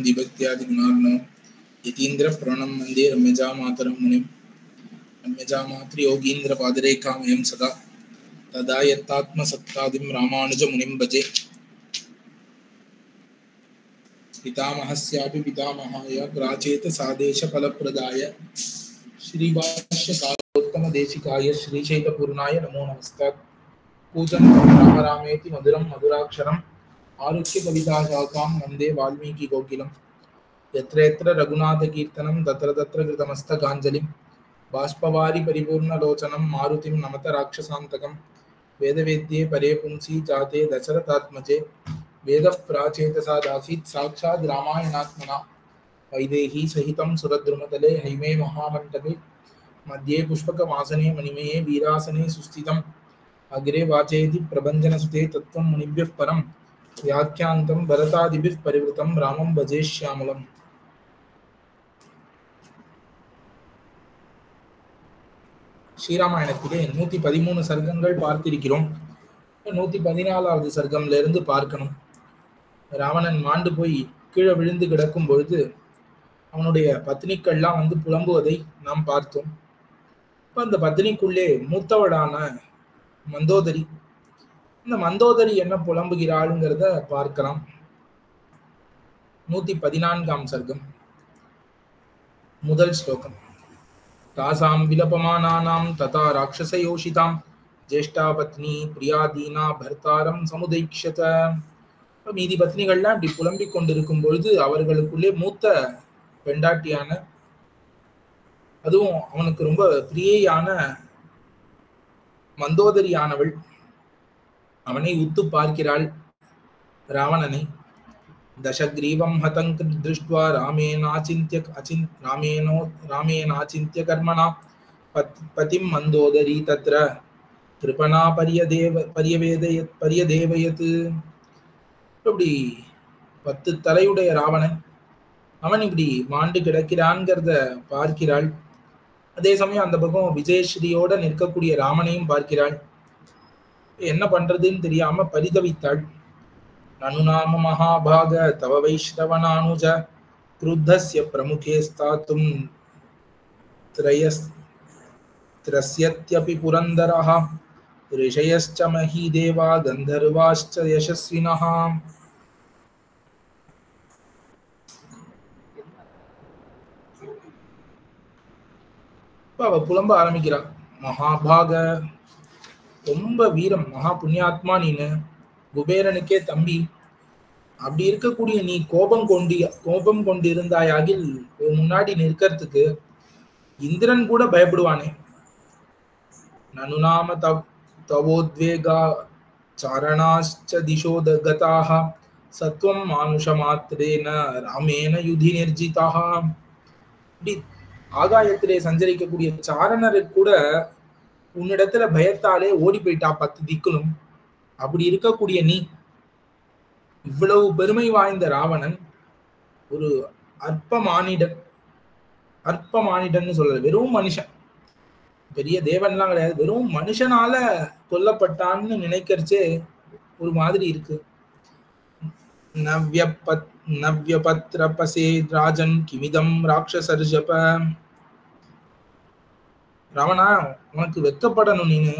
दिभक्त्यादि गुणार्णव यतीन्द्र प्रणम वंदे रम्यजा मातरं मुनिं रम्यजा मातृ योगीन्द्र पादरेखामयं सदा तदा यत्तात्मसत्तादिं रामानुज मुनिं भजे। पितामहस्यापि पितामहाय प्राचेत सादेश फलप्रदाय श्रीभाष्यकारोत्तम देशिकाय श्रीशैलपूर्णाय नमो नमस्तात्। पूजन्तं राम रामेति मधुरं मधुराक्षरम् आरुह्य कविताशाखां वन्दे वाल्मीकि कोकिलं। यत्र यत्र रघुनाथकीर्तनं तत्र तत्र कृतमस्तकाञ्जलिं बाष्पवारि परिपूर्णलोचनं मारुतिं नमत राक्षसान्तकं। वेदवेद्ये परे पुंसि जाते दशरथात्मजे वेदः प्राचेतसा दासीत् साक्षात् रामायणात्मना। वैदेही सहितं सुरद्रुमतले हैमे महामण्डपे मध्ये पुष्पकमासने मणिमये वीरासने सुस्थितम्। अग्रे वाचेति प्रभञ्जनसुते तत्त्वं मुनिभ्यः परं व्याख्यान्तं भरतादिभिः परिवृतं रामं भजे श्यामलम्। ஸ்ரீராமாயணத்திலே 113 சர்க்கங்கள் பார்த்திருக்கிறோம். 114வது சர்க்கம்ல பார்க்கணும். ராவணன் மாண்டு போய் கீழே விழுந்து கிடக்கும் பொழுது அவனுடைய பத்னிக்கள்லாம் புலம்புவதை நாம் பார்த்தோம். இப்ப அந்த பத்னிக்குள்ளே மூத்தவளான மந்தோதரி, இந்த மந்தோதரி என்ன புலம்புகிறாள்ங்கிறத பார்க்கலாம். 114ஆம் சர்க்கம் முதல் ஸ்லோகம். தாசாம் விலபமானானாம் ததா ராட்சசயோஷிதாம் ஜேஷ்டா பத்னி பிரியாதீனா பர்த்தாரம் சமுதைக்ஷத. மீதி பத்னிகள்லாம் இப்படி புலம்பிக் கொண்டிருக்கும் பொழுது அவர்களுக்குள்ளே மூத்த பெண்டாட்டியான, அதுவும் அவனுக்கு ரொம்ப பிரியையான மந்தோதரியானவள் அவனை உத்து பார்க்கிறாள். ராவணனை தசக்ரீவம் ஹதங் திருஷ்ட்வா ராமேனாச்சிந்த்ய கர்மணா பதிம் மந்தோதரி தத்ர கிருபணா பரியதேவயத். இப்படி 10 தலையுடைய ராவணன் அவன் இப்படி மாண்டு கிடக்கிறான்ங்கிறத பார்க்கிறாள். அதே சமயம் அந்த பக்கம் விஜயஸ்ரீயோட நிற்கக்கூடிய ராமனையும் பார்க்கிறாள். என்ன பண்றதுன்னு தெரியாம பரிதவித்தாள். நனுநாம மகாபாக தவ வைஷ்ணவனானுஜ கிருத்தஸ்ய பிரமுகே ஸ்தாத்தும் த்ரஸ்யத்யபி புரந்தரஹ ரிஷயஸ்ச மஹீதேவா கந்தர்வாஸ்ச யசஸ்வினஹ. அவ புலம்ப ஆரம்பிக்கிறாள். மகாபாக, ரொம்ப வீரம், மகா புண்ணியாத்மா நீனு, குபேரனுக்கே தம்பி. அப்படி இருக்கக்கூடிய நீ கோபம் கொண்டிருந்தாயாகில் முன்னாடி நிற்கிறதுக்கு இந்திரன் கூட பயப்படுவானே. நனுநாம தவோத்வேகா சாரணாச்ச திசோதகதாக சத்வம் மானுஷமாத்ரேன ராமேன யுதி நிர்ஜிதாக. இப்படி ஆகாயத்திலே சஞ்சரிக்கக்கூடிய சாரணருக்கு கூட உன்னிடத்துல பயத்தாலே ஓடி போயிட்டா 10 திக்குலும். அப்படி இருக்கக்கூடிய நீ, இவ்வளவு பெருமை வாய்ந்த ராவணன் ஒரு அற்ப மானிடன் சொல்லல, வெறும் மனுஷன், பெரிய தேவன்லாம் கிடையாது, வெறும் மனுஷனால கொல்லப்பட்டான்னு நினைக்கிறச்சே ஒரு மாதிரி இருக்கு. நவ்யபத்ரபசே ராஜன் கிமிதம் ராட்சசர்ஜப. ராவணா, உனக்கு வெக்கப்படணும். நீனு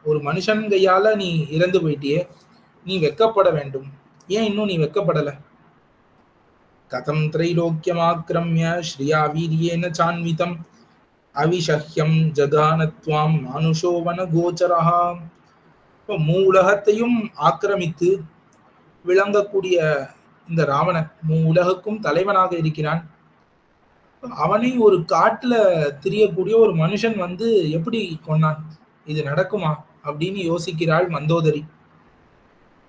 ஒரு மனுஷன் கையால நீ இறந்து போயிட்டியே, நீ வெக்கப்பட வேண்டும். ஏன் இன்னும் நீ வெக்கப்படல? கதம் திரைலோக்கியமாக்ரம்ய ஸ்ரீயா வீரியேன சான்விதம் அவிஷஹ்யம் ஜகானத்வாம் மானுஷோவன கோச்சரஹா. இப்போ உலகத்தையும் ஆக்கிரமித்து விளங்கக்கூடிய இந்த ராவணன் உலகுக்கும் தலைவனாக இருக்கிறான். அவனை ஒரு காட்டுல திரியக்கூடிய ஒரு மனுஷன் எப்படி கொண்டான்? இது நடக்குமா அப்படின்னு யோசிக்கிறாள் மந்தோதரி.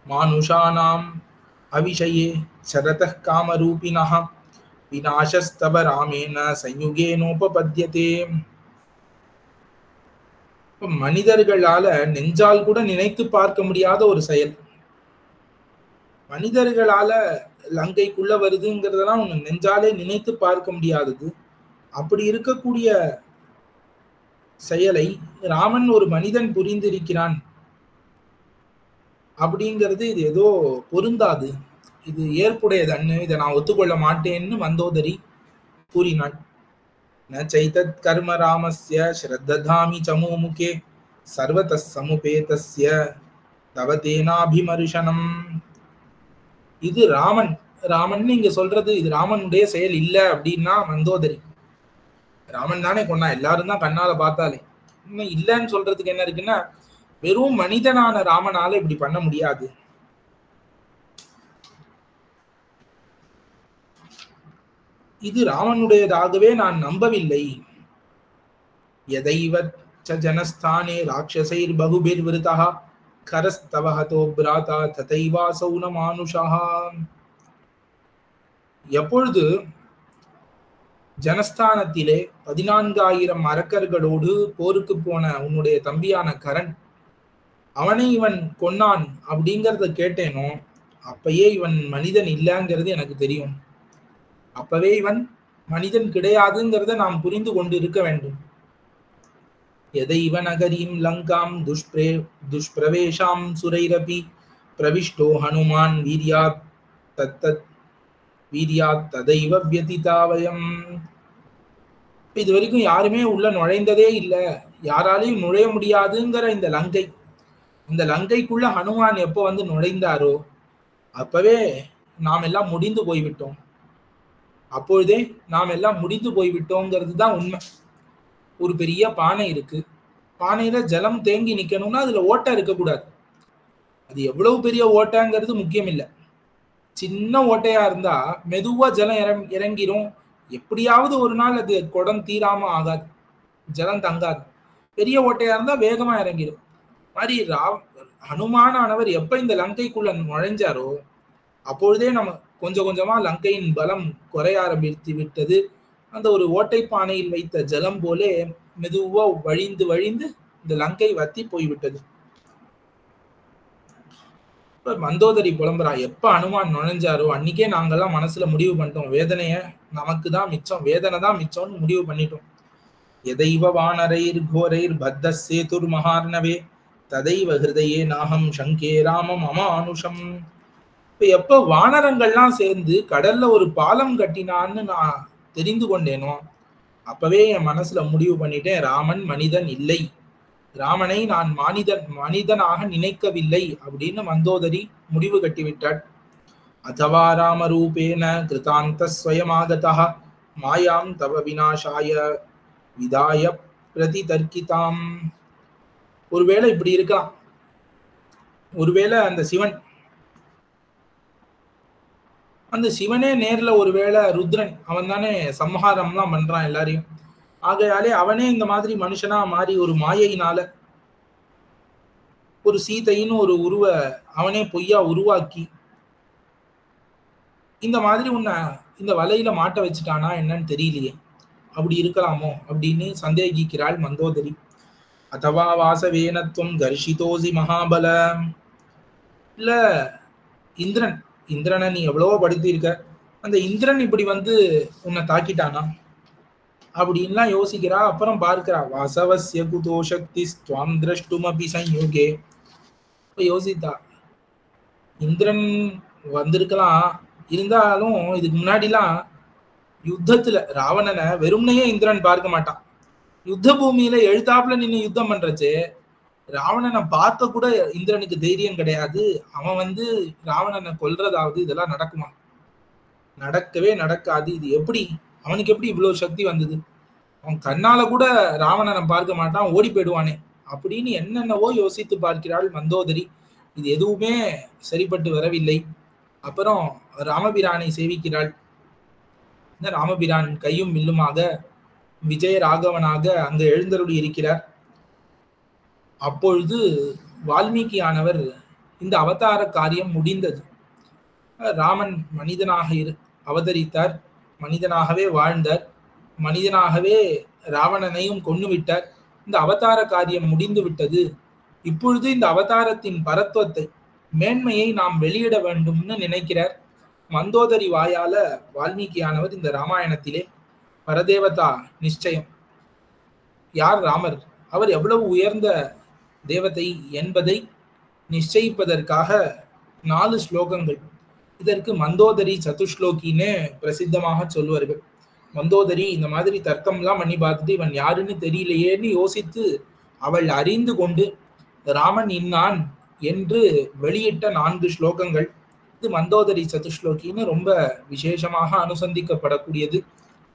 மானுஷானாம் அவிஷயே சரதः காமரூபிணः விநாசஸ்தவ ராமேன சயுகேனோபபத்யதே. மனிதர்களால நெஞ்சால் கூட நினைத்து பார்க்க முடியாத ஒரு செயல். மனிதர்களால லங்கைக்குள்ள வருதுங்கிறதெல்லாம் உங்க நெஞ்சாலே நினைத்து பார்க்க முடியாதது. அப்படி இருக்கக்கூடிய செயலை ராமன் ஒரு மனிதன் புரிந்திருக்கிறான் அப்படிங்கிறது இது ஏதோ பொருந்தாது. இது ஏற்புடையதன்னு, இதை நான் ஒத்துக்கொள்ள மாட்டேன்னு மந்தோதரி கூறினாள். ந சைதத் கர்ம ராமஸ்ய ஸ்ரத்ததாமி சமூமுகே சர்வதஸ் சமுபேதஸ்ய தவதேனாபிமர்ஷனம். இது ராமன் இங்க சொல்றது இது ராமனுடைய செயல் இல்ல அப்படின்னா மந்தோதரி, ராமன் தானே கொண்டா, எல்லாரும் தான் கண்ணால பார்த்தாலே, இன்னும் இல்லன்னு சொல்றதுக்கு என்ன இருக்குன்னா, வெறும் மனிதனான ராமனால இப்படி பண்ண முடியாது. இது ராமனுடையதாகவே நான் நம்பவில்லை. எதைவ ஜனஸ்தானே ராட்சசைர் பகுபிர் விருதா கரஸ்தவ ஹதோ பிராதா ததைவாசௌ ந மானுஷா. எப்பொழுது ஜனஸ்தானத்திலே 14,000 அரக்கர்களோடு போருக்கு போன உன்னுடைய தம்பியான கரண் அவனை இவன் கொன்னான் அப்படிங்கறத கேட்டேனோ, அப்பயே இவன் மனிதன் இல்லைங்கிறது எனக்கு தெரியும். அப்பவே இவன் மனிதன் கிடையாதுங்கிறத நாம் புரிந்து கொண்டு இருக்க வேண்டும். எதைவ நகரீம் லங்காம் துஷ்பிரவேஷாம் சுரைரபி பிரவிஷ்டோ ஹனுமான் வீரியாத் தத்தத் வீரியாத் ததைவ வியதிதாவயம். இது வரைக்கும் யாருமே உள்ள நுழைந்ததே இல்லை, யாராலையும் நுழைய முடியாதுங்கிற இந்த லங்கைக்குள்ள ஹனுமான் எப்போ வந்து நுழைந்தாரோ அப்பவே நாம் எல்லாம் முடிந்து போய்விட்டோம். அப்பொழுதே நாம் எல்லாம் முடிந்து போய்விட்டோங்கிறது தான் உண்மை. ஒரு பெரிய பானை இருக்கு, பானையில ஜலம் தேங்கி நிக்கணும்னா அதுல ஓட்டை இருக்கக்கூடாது. அது எவ்வளவு பெரிய ஓட்டைங்கிறது முக்கியம் இல்லை. சின்ன ஓட்டையா இருந்தா மெதுவா ஜலம் இறங்கிரும், எப்படியாவது ஒரு நாள் அது குடம் தீராம ஆகாது, ஜலம் தங்காது. பெரிய ஓட்டையா இருந்தா வேகமா இறங்கிடும். மாதிரி ஹனுமானவர் எப்ப இந்த லங்கைக்குள்ள நுழைஞ்சாரோ அப்பொழுதே நம்ம கொஞ்சம் கொஞ்சமா லங்கையின் பலம் குறைய ஆரம்பித்து விட்டது. அந்த ஒரு ஓட்டை பானையில் வைத்த ஜலம் போலே மெதுவா வழிந்து வழிந்து இந்த லங்கை வத்தி போய்விட்டது. மந்தோதரி புலம்புறா, எப்ப ஹனுமான் நுழைஞ்சாரோ அன்னைக்கே நாங்கெல்லாம் மனசுல முடிவு பண்ணிட்டோம், வேதனைய நமக்கு தான் மிச்சம், வேதனை தான் மிச்சம்னு முடிவு பண்ணிட்டோம். எதைவ வானரைர் கோரைர் பத்த சேதுர் மகார்ணவே ததைவ ஹிருதயே நாகம் சங்கே ராமம் அமானுஷம். இப்ப எப்ப வானரங்கள்லாம் சேர்ந்து கடல்ல ஒரு பாலம் கட்டினான்னு நான் தெரிந்து கொண்டேனோ அப்பவே என் மனசுல முடிவு பண்ணிட்டேன், ராமன் மனிதன் இல்லை, ராமனை நான் மனிதனாக நினைக்கவில்லை அப்படின்னு மந்தோதரி முடிவு கட்டிவிட்டாள். அதவா ராமரூபேன கிருதாந்த ஸ்வயமாகதா மாயாம் தவ விநாசாய விதாய பிரதிதர்க்கிதாம். ஒருவேளை இப்படி இருக்கலாம், ஒருவேளை அந்த சிவனே நேர்ல ஒருவேளை ருத்ரன், அவன் தானே சம்ஹாரம்லாம் பண்றான் எல்லாரையும், ஆகையாலே அவனே இந்த மாதிரி மனுஷனா மாறி ஒரு மாயையினால ஒரு சீதைன்னு ஒரு அவனே பொய்யா உருவாக்கி இந்த மாதிரி உன்னை இந்த வலையில மாட்ட வச்சுட்டானா என்னன்னு தெரியலையே, அப்படி இருக்கலாமோ அப்படின்னு சந்தேகிக்கிறாள் மந்தோதரி. அதவா வாசவேனத்துவம் கர்ஷிதோசி மகாபல. இல்ல இந்திரனை நீ எவ்வளவோ படுத்திருக்க, அந்த இந்திரன் இப்படி வந்து உன்னை தாக்கிட்டானா அப்படின்லாம் யோசிக்கிறா. அப்புறம் பார்க்கிறா, வாசவஸ்ய குதோ சக்தி ஸ்வாம் திரஷ்டுமபி சம்யுகே. யோசித்தா, இந்திரன் வந்திருக்கலாம், இருந்தாலும் இதுக்கு முன்னாடிலாம் யுத்தத்துல ராவணனை வெறும்னையே இந்திரன் பார்க்க மாட்டான், யுத்த பூமியில எழுத்தாப்புல நின்று யுத்தம் பண்றச்சு ராவணனை பார்க்க கூட இந்திரனுக்கு தைரியம் கிடையாது. அவன் வந்து ராவணனை கொல்றதாவது இதெல்லாம் நடக்குமா? நடக்கவே நடக்காது. இது எப்படி, அவனுக்கு எப்படி இவ்வளவு சக்தி வந்தது? அவன் கண்ணால கூட ராவணனை பார்க்க மாட்டான், ஓடி போயிடுவானே அப்படின்னு என்னென்னவோ யோசித்து பார்க்கிறாள் மந்தோதரி. இது எதுவுமே சரிப்பட்டு வரவில்லை. அப்புறம் ராமபிரானை சேவிக்கிறாள். ராமபிரான் கையும் வில்லுமாக விஜய ராகவனாக அங்க எழுந்தருளி இருக்கிறார். அப்பொழுது வால்மீகியானவர் இந்த அவதார காரியம் முடிந்தது. ராமன் மனிதனாக அவதரித்தார், மனிதனாகவே வாழ்ந்தார், மனிதனாகவே ராவணனையும் கொன்னு விட்டார். இந்த அவதார காரியம் முடிந்து விட்டது. இப்பொழுது இந்த அவதாரத்தின் பரத்துவத்தை, மேன்மையை நாம் வெளியிட வேண்டும்னு நினைக்கிறார். மந்தோதரி வாயால வால்மீகியானவர் இந்த ராமாயணத்திலே பரதேவதா நிச்சயம், யார் ராமர், அவர் எவ்வளவு உயர்ந்த தேவதை என்பதை நிச்சயிப்பதற்காக 4 ஸ்லோகங்கள் இதற்கு மந்தோதரி சதுஷ்லோகின்னு பிரசித்தமாக சொல்லுவார்கள். மந்தோதரி இந்த மாதிரி தர்க்கம்லாம் பண்ணி பார்த்துட்டு இவன் யாருன்னு தெரியலையேன்னு யோசித்து அவள் அறிந்து கொண்டு ராமன் இன்னான் என்று வெளியிட்ட 4 ஸ்லோகங்கள். இது மந்தோதரி சதுஷ்லோகின்னு ரொம்ப விசேஷமாக அனுசந்திக்கப்படக்கூடியது.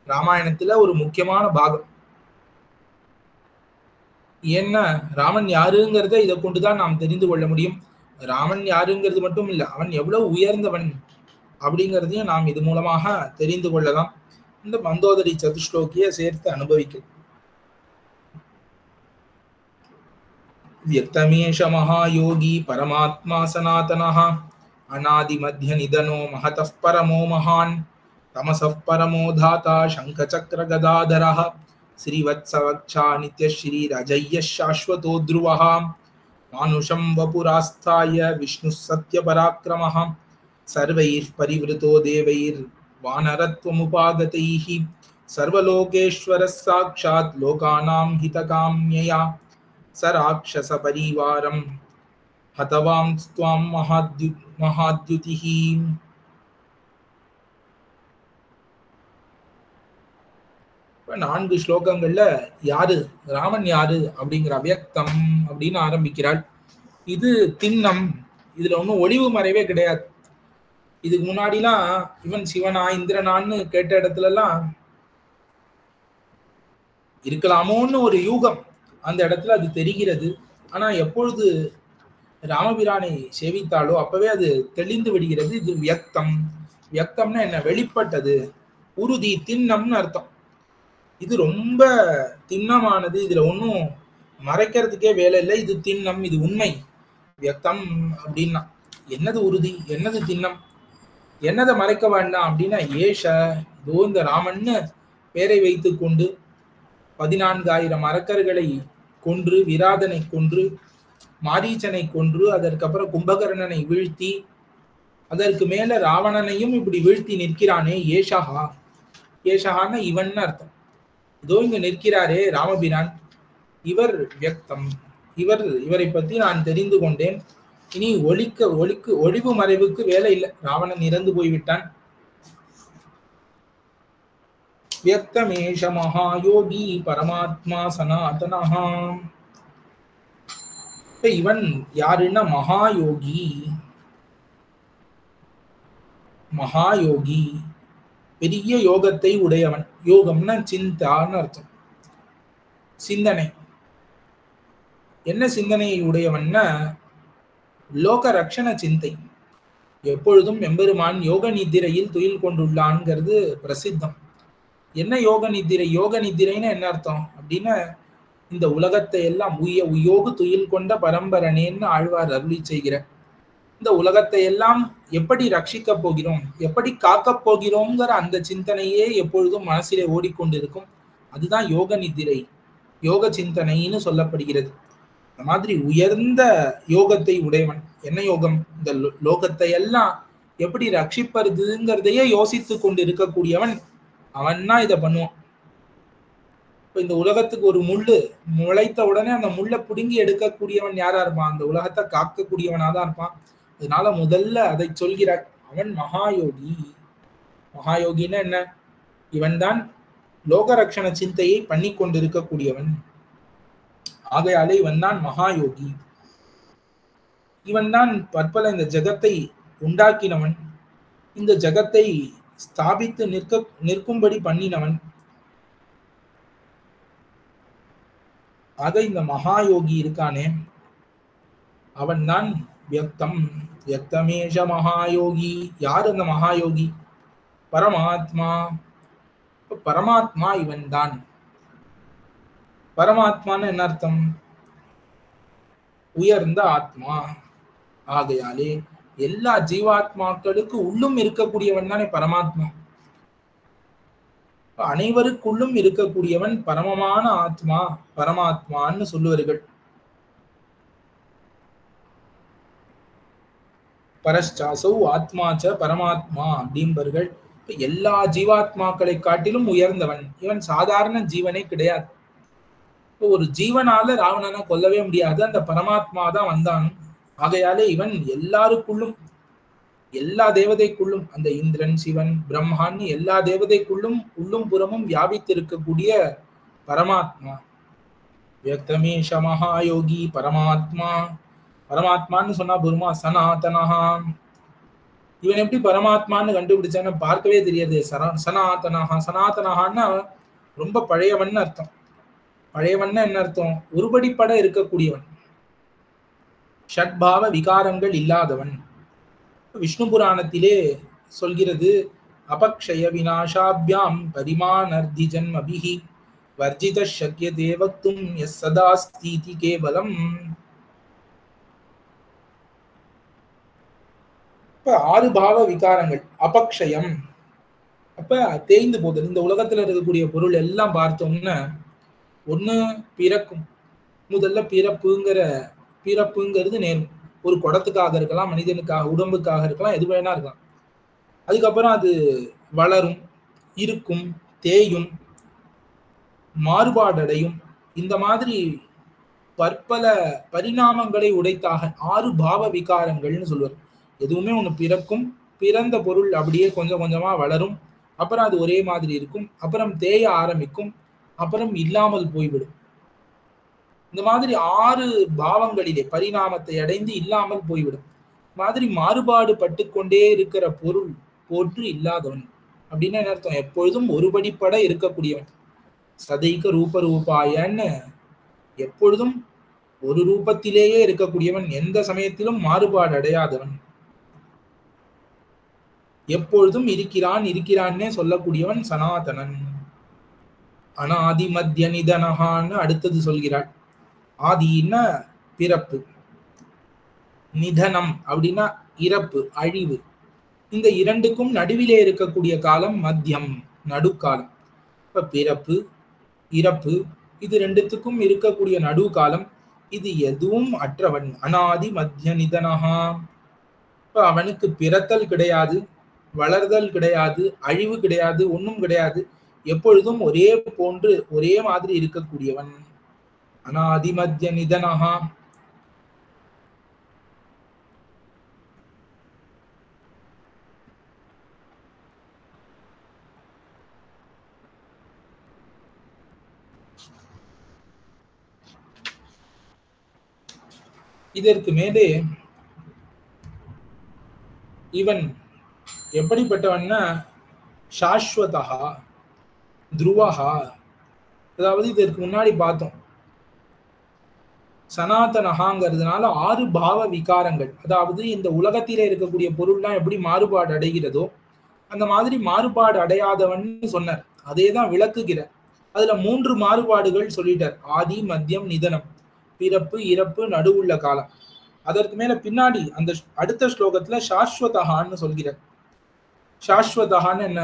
ராமாயணத்துல ஒரு முக்கியமான பாகம். ஏன்னா ராமன் யாருங்கிறத இதை கொண்டுதான் நாம் தெரிந்து கொள்ள முடியும். ராமன் யாருங்கிறது மட்டும் இல்ல, அவன் எவ்வளவு உயர்ந்தவன் அப்படிங்கிறதையும் நாம் இது மூலமாக தெரிந்து கொள்ளலாம். இந்த மந்தோதரி சதுஷ்லோகிய சேர்த்து அனுபவிக்கும். வியக்தமேஷ மகாயோகி பரமாத்மா சனாதனஹ அநாதி மத்திய நிதனோ மகதः பரமோ மகான் தமசः பரமோ தாதா சங்கசக்கர கதாதரஹ ஸ்ரீவத்சவக்ஷா நித்யஸ்ரீ ரஜய்ய சாஸ்வதோ த்ருவஹ மானுஷம் வபுராஸ்தாய விஷ்ணு சத்ய பராக்கிரமஹ சர்வைர் பரிவிருத்தோ தேவைர் வானரத்வமுபாகதைஹி சர்வலோகேஸ்வரः சாக்ஷாத் லோகானாம் ஹிதகாம்யயா சராட்சச பரிவாரம் ஹதவாம் ஸ்துவாம் மகாத்யுதிஹி. இப்ப 4 ஸ்லோகங்கள்ல யாரு ராமன் யாரு அப்படிங்கிற அவ்யக்தம் அப்படின்னு ஆரம்பிக்கிறாள். இது திண்ணம், இதுல ஒன்றும் ஒளிவு மறைவே கிடையாது. இதுக்கு முன்னாடிலாம் இவன் சிவனா இந்திரனான்னு கேட்ட இடத்துல எல்லாம் இருக்கலாமோன்னு ஒரு யூகம் அந்த இடத்துல அது தெரிகிறது. ஆனா எப்பொழுது ராமபிரானை சேவித்தாலோ அப்பவே அது தெளிந்து விடுகிறது. இது வியக்தம். வியக்தம்னா என்ன? வெளிப்பட்டது, உறுதி, திண்ணம்னு அர்த்தம். இது ரொம்ப திண்ணமானது, இதுல ஒன்றும் மறைக்கிறதுக்கே வேலை இல்லை. இது திண்ணம், இது உண்மை. வியக்தம் அப்படின்னா என்னது உறுதி, என்னது திண்ணம், என்னதை மறைக்க வேண்டாம் அப்படின்னா ஏஷ இதோ இந்த ராமன்னு பேரை வைத்து கொண்டு 14,000 அரக்கர்களை கொன்று, விராதனை கொன்று, மாரீச்சனை கொன்று, அதற்கப்புறம் கும்பகர்ணனை வீழ்த்தி, அதற்கு மேல ராவணனையும் இப்படி வீழ்த்தி நிற்கிறானே ஏஷகா. ஏஷகான்னா இவன் அர்த்தம். இதோ இங்க நிற்கிறாரே ராமபிரான், இவர் வியக்தம். இவரை பத்தி நான் தெரிந்து கொண்டேன். இனி ஒளிவு மறைவுக்கு வேலை இல்லை. ராவணன் இறந்து போய்விட்டான். வியக்தமேஷ மகாயோகி பரமாத்மா சனாதனஹா. இவன் யாருன்னா மகாயோகி. மகாயோகி பெரிய யோகத்தை உடையவன். யோகம்னா சிந்தான்னு அர்த்தம், சிந்தனை. என்ன சிந்தனையை உடையவன்னா லோக ரக்ஷண சிந்தை. எப்பொழுதும் எம்பெருமான் யோக நித்திரையில் துயில் கொண்டுள்ளான்ங்கிறது பிரசித்தம். என்ன யோக நித்திரை? யோக நித்திரைன்னு என்ன அர்த்தம் அப்படின்னா இந்த உலகத்தை எல்லாம் உயோகு துயில் கொண்ட பரம்பரனேன்னு ஆழ்வார் அருளி செய்கிற இந்த உலகத்தை எல்லாம் எப்படி ரட்சிக்க போகிறோம், எப்படி காக்க போகிறோம்ங்கிற அந்த சிந்தனையே எப்பொழுதும் மனசிலே ஓடிக்கொண்டிருக்கும். அதுதான் யோக நித்திரை, யோக சிந்தனைன்னு சொல்லப்படுகிறது. அந்த மாதிரி உயர்ந்த யோகத்தை உடையவன். என்ன யோகம்? இந்த லோகத்தை எல்லாம் எப்படி ரட்சிப்பதுங்கிறதையே யோசித்து கொண்டு இருக்கக்கூடியவன். அவன்னா இதை பண்ணுவான். இப்ப இந்த உலகத்துக்கு ஒரு முள்ளு முளைத்த உடனே அந்த முள்ளை பிடுங்கி எடுக்கக்கூடியவன் யாரா இருப்பான்? அந்த உலகத்தை காக்கக்கூடியவனாதான் இருப்பான். அதனால முதல்ல அதை சொல்கிறார். அவன் மகாயோகி. மகாயோகின்னா என்ன? இவன் தான் லோக ரக்ஷண சிந்தையை பண்ணி கொண்டிருக்கக்கூடியவன். ஆகையாலே இவன் தான் மகாயோகி. இவன் தான் பற்பல இந்த ஜகத்தை உண்டாக்கினவன், இந்த ஜகத்தை ஸ்தாபித்து நிற்கும்படி பண்ணினவன். ஆக இந்த மகாயோகி இருக்கானே அவன் தான் வியக்தம். வியக்தமேஷ மகாயோகி. யார் அந்த மகாயோகி? பரமாத்மா. பரமாத்மா இவன் தான். பரமாத்மான்னு என்ன அர்த்தம்? உயர்ந்த ஆத்மா. ஆகையாலே எல்லா ஜீவாத்மாக்களுக்கு உள்ளும் இருக்கக்கூடியவன் தானே பரமாத்மா. அனைவருக்குள்ளும் இருக்கக்கூடியவன் பரமமான ஆத்மா, பரமாத்மான்னு சொல்லுவார்கள். பரஸ்சாசௌ ஆத்மாச்ச பரமாத்மா அப்படின்பர்கள். எல்லா ஜீவாத்மாக்களை காட்டிலும் உயர்ந்தவன் இவன். சாதாரண ஜீவனே கிடையாது. ஒரு ஜீவனால ராவணனை கொல்லவே முடியாது. அந்த பரமாத்மா தான் வந்தான். ஆகையாலே இவன் எல்லாருக்குள்ளும் எல்லா தேவதைக்குள்ளும் அந்த இந்திரன், சிவன், பிரம்மான்னு எல்லா தேவதைக்குள்ளும் உள்ளும் புறமும் வியாபித்திருக்கக்கூடிய பரமாத்மா. வியக்தமேஷ மகாயோகி பரமாத்மா. பரமாத்மான்னு சொன்னா போருமா? சனாதனஹா. இவன் எப்படி பரமாத்மான்னு கண்டுபிடிச்சான்னு பார்க்கவே தெரியாது. சனாதனஹா. சனாதனஹான்னா ரொம்ப பழையவன் அர்த்தம். பழையவன் என்ன அர்த்தம்? ஒருபடிப்பட இருக்கக்கூடியவன், ஷட்பாவ விகாரங்கள் இல்லாதவன். விஷ்ணு புராணத்திலே சொல்கிறது, அபக்ஷய விநாசாபியாம் பரிமானர்தி ஜன்மபிஹி வர்ஜித ஷக்யதே வக்தும் யஸ் சதாஸ்தீதி கேவலம். இப்ப 6 பாவ விகாரங்கள். அபக்ஷயம் அப்ப தேய்ந்து போதல். இந்த உலகத்துல இருக்கக்கூடிய பொருள் எல்லாம் பார்த்தோம்னா ஒண்ணு பிறக்கும். முதல்ல பிறப்புங்கிறது நேரும். ஒரு குடத்துக்காக இருக்கலாம், மனிதனுக்காக, உடம்புக்காக இருக்கலாம், எது வேணா இருக்கலாம். அதுக்கப்புறம் அது வளரும், இருக்கும், தேயும், மாறுபாடடையும். இந்த மாதிரி பற்பல பரிணாமங்களை உடைத்தாக 6 பாவ விகாரங்கள்னு சொல்லுவார். எதுவுமே ஒண்ணு பிறக்கும், பிறந்த பொருள் அப்படியே கொஞ்சம் கொஞ்சமா வளரும், அப்புறம் அது ஒரே மாதிரி இருக்கும், அப்புறம் தேய ஆரம்பிக்கும், அப்புறம் இல்லாமல் போய்விடும். இந்த மாதிரி 6 பாவங்களிலே பரிணாமத்தை அடைந்து இல்லாமல் போய்விடும். மாதிரி மாறுபாடு பட்டுக்கொண்டே இருக்கிற பொருள் போன்று இல்லாதவன் அப்படின்னு என்ன அர்த்தம்? எப்பொழுதும் ஒருபடிப்பட இருக்கக்கூடியவன். சதைக்க ரூப ரூபாயன்னு எப்பொழுதும் ஒரு ரூபத்திலேயே இருக்கக்கூடியவன், எந்த சமயத்திலும் மாறுபாடு அடையாதவன், எப்பொழுதும் இருக்கிறான்னே சொல்லக்கூடியவன் சனாதனன். அனாதி மத்திய நிதனகான்னு அடுத்தது சொல்கிறாள். ஆதின்னா பிறப்பு, நிதனம் அப்படின்னா இறப்பு, அழிவு. இந்த இரண்டுக்கும் நடுவிலே இருக்கக்கூடிய காலம் மத்தியம், நடுக்காலம். இப்ப பிறப்பு, இறப்பு, இது ரெண்டுத்துக்கும் இருக்கக்கூடிய நடு காலம். இது எதுவும் அற்றவன். அனாதி மத்திய நிதனஹா. இப்ப அவனுக்கு பிறத்தல் கிடையாது, வளர்தல் கிடையாது, அழிவு கிடையாது, ஒன்றும் கிடையாது. எப்பொழுதும் ஒரே போன்று ஒரே மாதிரி இருக்கக்கூடியவன். அனாதி மத்திய நிதனஹா. இதற்கு மேலே இவன் எப்படிப்பட்டவன்னா சாஸ்வதஹா, துருவஹா. அதாவது இதற்கு முன்னாடி பார்த்தோம், சனாதனஹாங்கிறதுனால 6 பாவ விகாரங்கள். அதாவது இந்த உலகத்திலே இருக்கக்கூடிய பொருள்லாம் எப்படி மாறுபாடு அடைகிறதோ அந்த மாதிரி மாறுபாடு அடையாதவன் சொன்னார். அதேதான் விளக்குகிறார். அதுல 3 மாறுபாடுகள் சொல்லிட்டார். ஆதி, மத்தியம், நிதனம். பிறப்பு, இறப்பு, நடுவுள்ள காலம். அதற்கு மேல பின்னாடி அந்த அடுத்த ஸ்லோகத்துல சாஸ்வதஹான்னு சொல்கிறார். சாஸ்வதஹான்னு என்ன?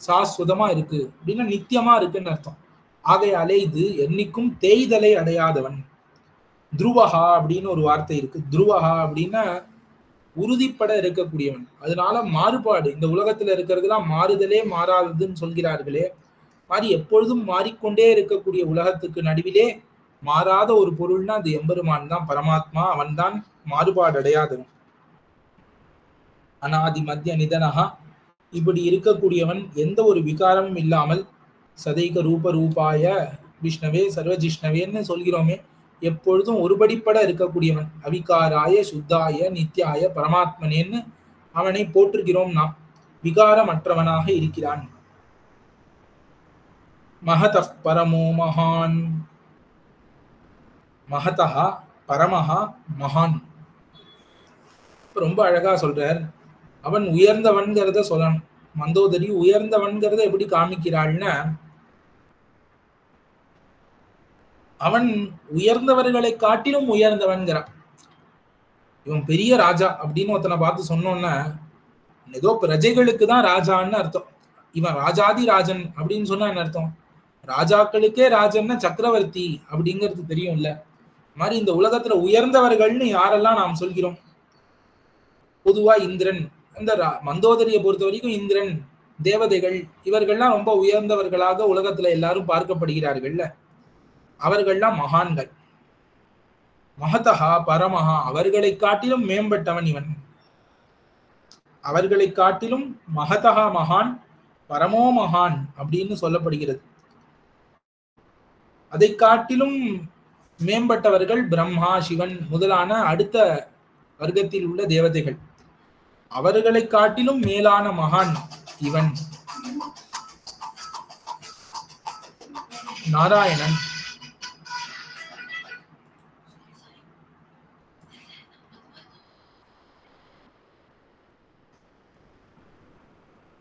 சாஸ்வதமா இருக்கு அப்படின்னா நித்தியமா இருக்குன்னு அர்த்தம். ஆகையாலே இது என்னைக்கும் தேய்தலை அடையாதவன். துருவஹா அப்படின்னு ஒரு வார்த்தை இருக்கு. துருவஹா அப்படின்னா உறுதிப்பட இருக்கக்கூடியவன். அதனால மாறுபாடு, இந்த உலகத்துல இருக்கிறதுலாம் மாறுதலே மாறாததுன்னு சொல்கிறார்களே, மாதிரி எப்பொழுதும் மாறிக்கொண்டே இருக்கக்கூடிய உலகத்துக்கு நடுவிலே மாறாத ஒரு பொருள்னா அது எம்பெருமான் தான், பரமாத்மா. அவன் தான் மாறுபாடு அடையாதவன். அனாதி மத்திய நிதனஹா. இப்படி இருக்கக்கூடியவன், எந்த ஒரு விகாரமும் இல்லாமல், சதைக ரூப ரூபாய விஷ்ணவே சர்வஜிஷ்ணவேன்னு சொல்கிறோமே, எப்பொழுதும் ஒருபடிப்பட இருக்கக்கூடியவன். அவிகாராய சுத்தாய நித்யாய பரமாத்மனேன்னு அவனை போற்றுகிறோம் நாம். விகாரமற்றவனாக இருக்கிறான். மகதः பரமோ மகான். மகதா பரமஹா மகான். ரொம்ப அழகா சொல்றார். அவன் உயர்ந்தவன்கிறத சொல்லணும். மந்தோதரி உயர்ந்தவன்கிறத எப்படி காமிக்கிறாள்னா, அவன் உயர்ந்தவர்களை காட்டிலும் உயர்ந்தவன்கிறான். இவன் பெரிய ராஜா அப்படின்னு ஒருத்தனை பார்த்து சொன்னோன்னா, ஏதோ பிரஜைகளுக்கு தான் ராஜான்னு அர்த்தம். இவன் ராஜாதி ராஜன் அப்படின்னு சொன்னா என்ன அர்த்தம்? ராஜாக்களுக்கே ராஜன்னா சக்கரவர்த்தி அப்படிங்கிறது தெரியும்ல. மாதிரி இந்த உலகத்துல உயர்ந்தவர்கள்னு யாரெல்லாம் நாம் சொல்கிறோம்? பொதுவா இந்திரன், அந்த மந்தோதரியை பொறுத்த வரைக்கும் இந்திரன், தேவதைகள், இவர்கள்லாம் ரொம்ப உயர்ந்தவர்களாக உலகத்துல எல்லாரும் பார்க்கப்படுகிறார்கள்ல. அவர்கள்லாம் மகான்கள். மகதஹா பரமஹா, அவர்களை காட்டிலும் மேம்பட்டவன் இவன். அவர்களை காட்டிலும் மகதா மகான் பரமோ மகான் அப்படின்னு சொல்லப்படுகிறது. அதை காட்டிலும் மேம்பட்டவர்கள் பிரம்மா, சிவன் முதலான அடுத்த வர்க்கத்தில் உள்ள தேவதைகள். அவர்களை காட்டிலும் மேலான மகான் இவன் நாராயணன்.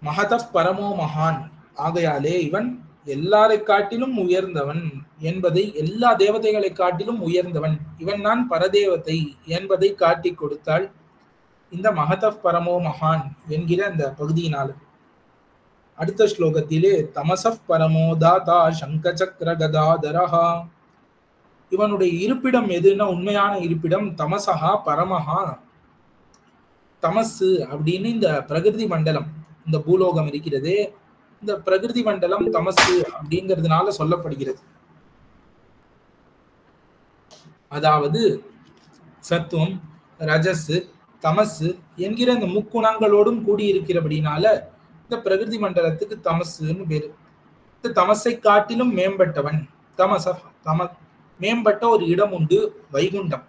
மகத பரமோ மகான், ஆகையாலே இவன் எல்லாரை காட்டிலும் உயர்ந்தவன் என்பதை, எல்லா தேவதைகளை காட்டிலும் உயர்ந்தவன், இவன் நான் பரதேவத்தை என்பதை காட்டி கொடுத்தாள் இந்த மகத பரமோ மகான் என்கிற அந்த பகுதியினால். அடுத்த ஸ்லோகத்திலே தமசப் பரமோ தாதா சங்க சக்கர கதாதரஹா, இவனுடைய இருப்பிடம் எதுன்னா உண்மையான இருப்பிடம் தமசஹா பரமஹா. தமசு அப்படின்னு இந்த பிரகிருதி மண்டலம், இந்த பூலோகம் இருக்கிறது, இந்த பிரகிருதி மண்டலம் தமசு அப்படிங்கிறதுனால சொல்லப்படுகிறது. அதாவது சத்துவம், ரஜஸ், தமசு என்கிற இந்த முக்குணங்களோடும் கூடியிருக்கிறபடினால இந்த பிரகிருதி மண்டலத்துக்கு தமசுன்னு பேரு. இந்த தமசை காட்டிலும் மேம்பட்டவன் மேம்பட்ட ஒரு இடம் உண்டு, வைகுண்டம்,